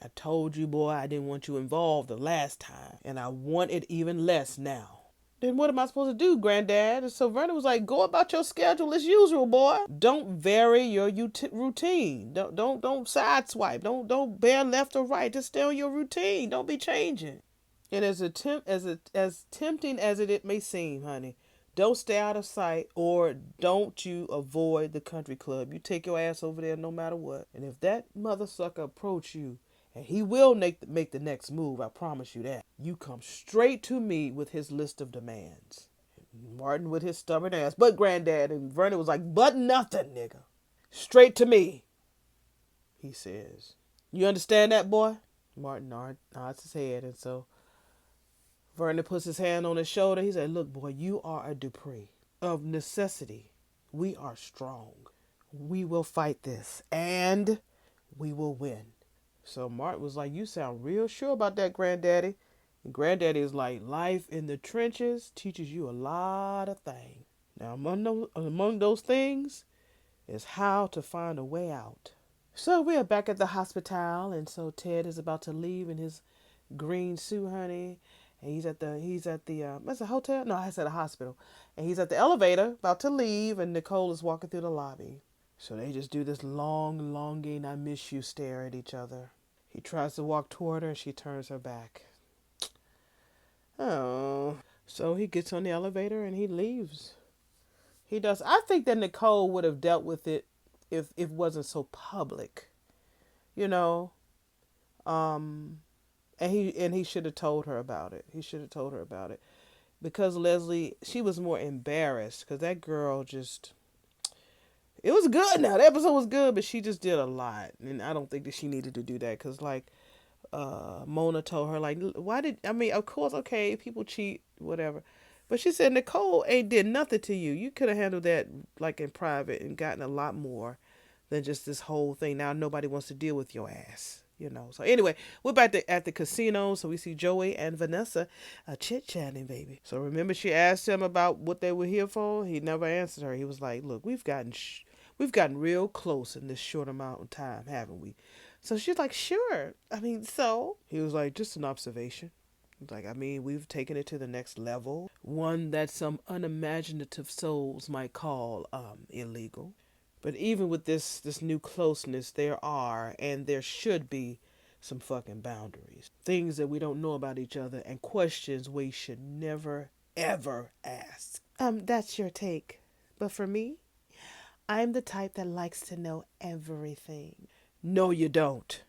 Speaker 1: I told you, boy, I didn't want you involved the last time, and I want it even less now. Then what am I supposed to do, Granddad? And so Vernon was like, go about your schedule as usual, boy. Don't vary your routine. Don't sideswipe. Don't bear left or right. Just stay on your routine. Don't be changing. And as tempting as it may seem, honey, don't stay out of sight, or don't you avoid the country club. You take your ass over there no matter what. And if that mother sucker approach you, and he will make the next move, I promise you that, you come straight to me with his list of demands. Martin with his stubborn ass, but Granddad, and Vernon was like, but nothing, nigga. Straight to me, he says. You understand that, boy? Martin nods his head, and so Vernon puts his hand on his shoulder. He said, look, boy, you are a Dupree. Of necessity, we are strong. We will fight this, and we will win. So Martin was like, you sound real sure about that, Granddaddy. And Granddaddy is like, life in the trenches teaches you a lot of things. Now, among those things is how to find a way out. So we are back at the hospital, and so Ted is about to leave in his green suit, honey. And he's at the what's the hotel? No, I said a hospital. And he's at the elevator, about to leave, and Nicole is walking through the lobby. So they just do this long, longing, I miss you stare at each other. He tries to walk toward her, and she turns her back. Oh. So he gets on the elevator, and he leaves. He does. I think that Nicole would have dealt with it if it wasn't so public. You know? And he should have told her about it. He should have told her about it. Because Leslie, she was more embarrassed. Because that girl just... It was good now. The episode was good, but she just did a lot. And I don't think that she needed to do that. Because, like, Mona told her, like, why did... I mean, of course, okay, people cheat, whatever. But she said, Nicole ain't did nothing to you. You could have handled that, like, in private and gotten a lot more than just this whole thing. Now nobody wants to deal with your ass. You know. So anyway, we're back at the casino. So we see Joey and Vanessa chit-chatting, baby. So remember she asked him about what they were here for? He never answered her. He was like, look, we've gotten real close in this short amount of time, haven't we? So she's like, sure. I mean, so? He was like, just an observation. He's like, I mean, we've taken it to the next level. One that some unimaginative souls might call illegal. But even with this new closeness, there are, and there should be, some fucking boundaries. Things that we don't know about each other, and questions we should never, ever ask. That's your take. But for me, I'm the type that likes to know everything. No, you don't.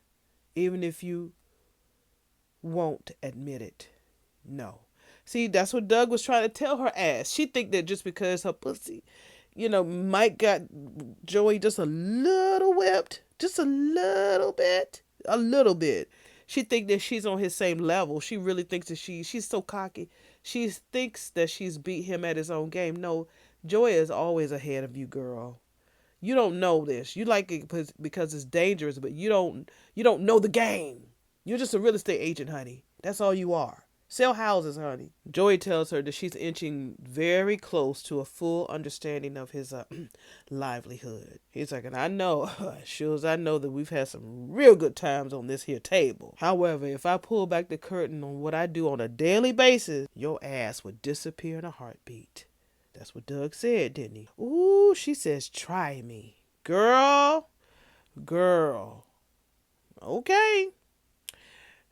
Speaker 1: Even if you won't admit it. No. See, that's what Doug was trying to tell her ass. She think that just because her pussy... Mike got Joey just a little whipped. Just a little bit. A little bit. She think that she's on his same level. She really thinks that she's so cocky. She thinks that she's beat him at his own game. No, Joey is always ahead of you, girl. You don't know this. You like it because it's dangerous, but you don't know the game. You're just a real estate agent, honey. That's all you are. Sell houses, honey. Joey tells her that she's inching very close to a full understanding of his livelihood. He's like, and I know, sure as I know that we've had some real good times on this here table. However, if I pull back the curtain on what I do on a daily basis, your ass would disappear in a heartbeat. That's what Doug said, didn't he? Ooh, she says, try me. Girl. Okay.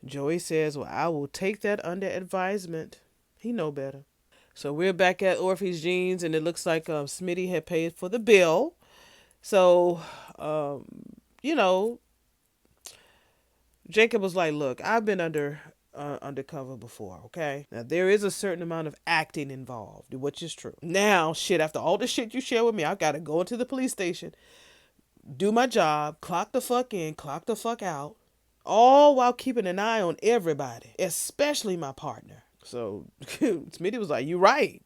Speaker 1: Joey says, well, I will take that under advisement. He know better. So we're back at Orphe's Jeans, and it looks like Smitty had paid for the bill. So, Jacob was like, look, I've been under undercover before, okay? Now, there is a certain amount of acting involved, which is true. Now, shit, after all the shit you share with me, I gotta go into the police station, do my job, clock the fuck in, clock the fuck out, all while keeping an eye on everybody, especially my partner. So, Smitty was like, you right.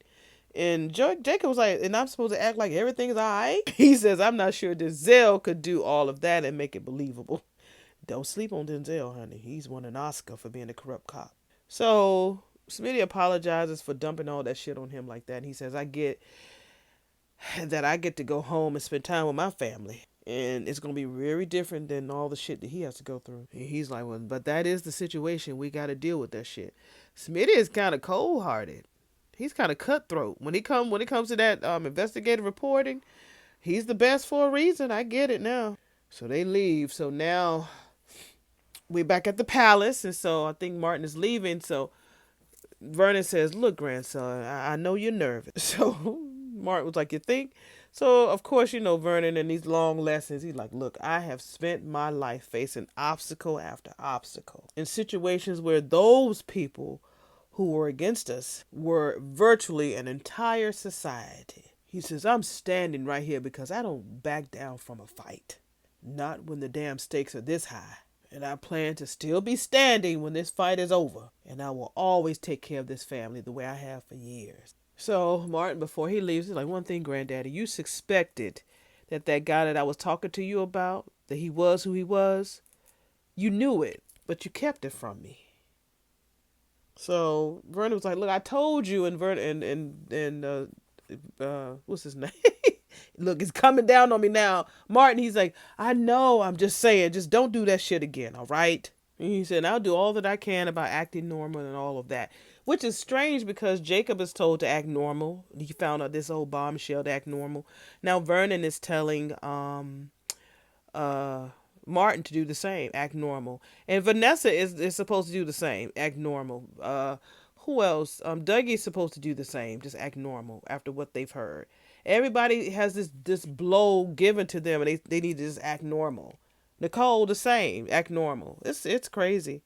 Speaker 1: And Jacob was like, and I'm supposed to act like everything's all right? He says, I'm not sure Denzel could do all of that and make it believable. Don't sleep on Denzel, honey. He's won an Oscar for being a corrupt cop. So Smitty apologizes for dumping all that shit on him like that. And he says, I get that I get to go home and spend time with my family. And it's going to be very different than all the shit that he has to go through. And he's like, well, but that is the situation. We got to deal with that shit. Smitty is kind of cold hearted. He's kind of cutthroat. When it comes to that investigative reporting, he's the best for a reason. I get it now. So they leave. So now we're back at the palace. And so I think Martin is leaving. So Vernon says, look, grandson, I know you're nervous. So Martin was like, you think? So, of course, Vernon in these long lessons, he's like, look, I have spent my life facing obstacle after obstacle in situations where those people who were against us were virtually an entire society. He says, I'm standing right here because I don't back down from a fight. Not when the damn stakes are this high. And I plan to still be standing when this fight is over. And I will always take care of this family the way I have for years. So Martin, before he leaves, he's like, one thing, Granddaddy, you suspected that guy that I was talking to you about, that he was who he was, you knew it, but you kept it from me. So Vernon was like, look, I told you, and what's his name? Look, it's coming down on me now. Martin, he's like, I know, I'm just saying, just don't do that shit again, all right? And he said, I'll do all that I can about acting normal and all of that. Which is strange because Jacob is told to act normal. He found out this old bombshell to act normal. Now Vernon is telling Martin to do the same, act normal. And Vanessa is supposed to do the same, act normal. Who else? Dougie's supposed to do the same, just act normal after what they've heard. Everybody has this blow given to them, and they need to just act normal. Nicole the same, act normal. It's crazy.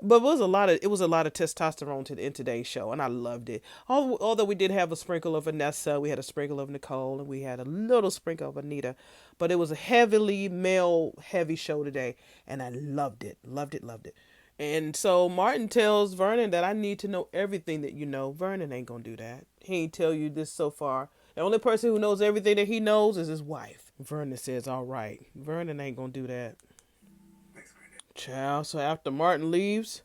Speaker 1: But it was a lot of testosterone in today's show, and I loved it. Although we did have a sprinkle of Vanessa, we had a sprinkle of Nicole, and we had a little sprinkle of Anita. But it was a heavily male-heavy show today, and I loved it. Loved it, loved it. And so Martin tells Vernon that I need to know everything that you know. Vernon ain't gonna do that. He ain't tell you this so far. The only person who knows everything that he knows is his wife. Vernon says, all right. Vernon ain't gonna do that. Child, so after Martin leaves,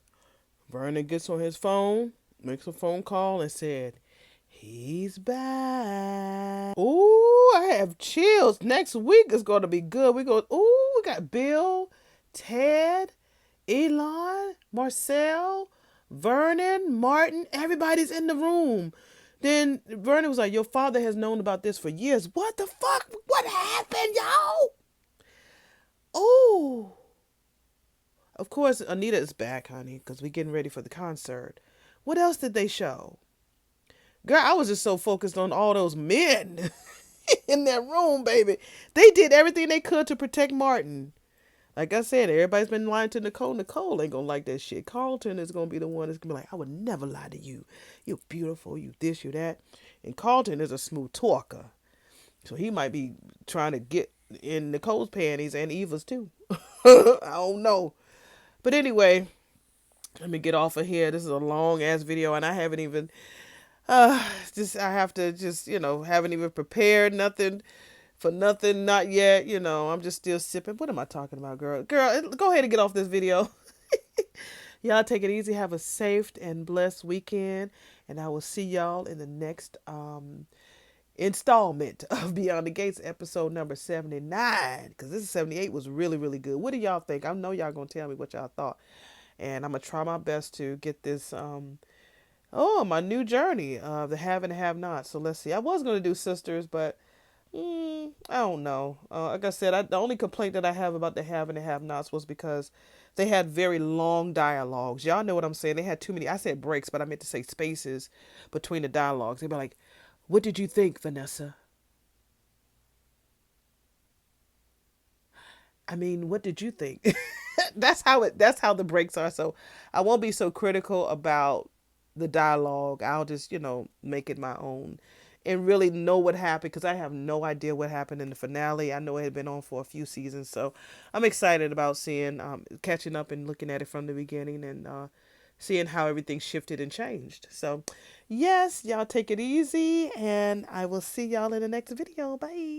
Speaker 1: Vernon gets on his phone, makes a phone call, and said, he's back. Ooh, I have chills. Next week is going to be good. We got Bill, Ted, Elon, Marcel, Vernon, Martin. Everybody's in the room. Then Vernon was like, your father has known about this for years. What the fuck? What happened, y'all? Oh. Of course, Anita is back, honey, because we're getting ready for the concert. What else did they show? Girl, I was just so focused on all those men in that room, baby. They did everything they could to protect Martin. Like I said, everybody's been lying to Nicole. Nicole ain't gonna like that shit. Carlton is gonna be the one that's gonna be like, I would never lie to you. You're beautiful, you this, you that. And Carlton is a smooth talker. So he might be trying to get in Nicole's panties and Eva's too. I don't know. But anyway, let me get off of here. This is a long ass video, and I haven't even, haven't even prepared nothing for nothing, not yet. I'm just still sipping. What am I talking about, girl? Girl, go ahead and get off this video. Y'all take it easy. Have a safe and blessed weekend, and I will see y'all in the next installment of Beyond the Gates, episode number 79, because this is 78 was really, really good. What do y'all think? I know y'all gonna tell me what y'all thought, and I'm gonna try my best to get this my new journey of the have and have not. So let's see. I was gonna do sisters, but I don't know. Like I said, the only complaint that I have about the have and the have nots was because they had very long dialogues. Y'all know what I'm saying. They had too many. I said breaks, but I meant to say spaces between the dialogues. They'd be like, what did you think, Vanessa? I mean, what did you think? That's how the breaks are. So I won't be so critical about the dialogue. I'll just, make it my own and really know what happened because I have no idea what happened in the finale. I know it had been on for a few seasons, so I'm excited about seeing, catching up and looking at it from the beginning and seeing how everything shifted and changed. So, yes, y'all take it easy, and I will see y'all in the next video. Bye.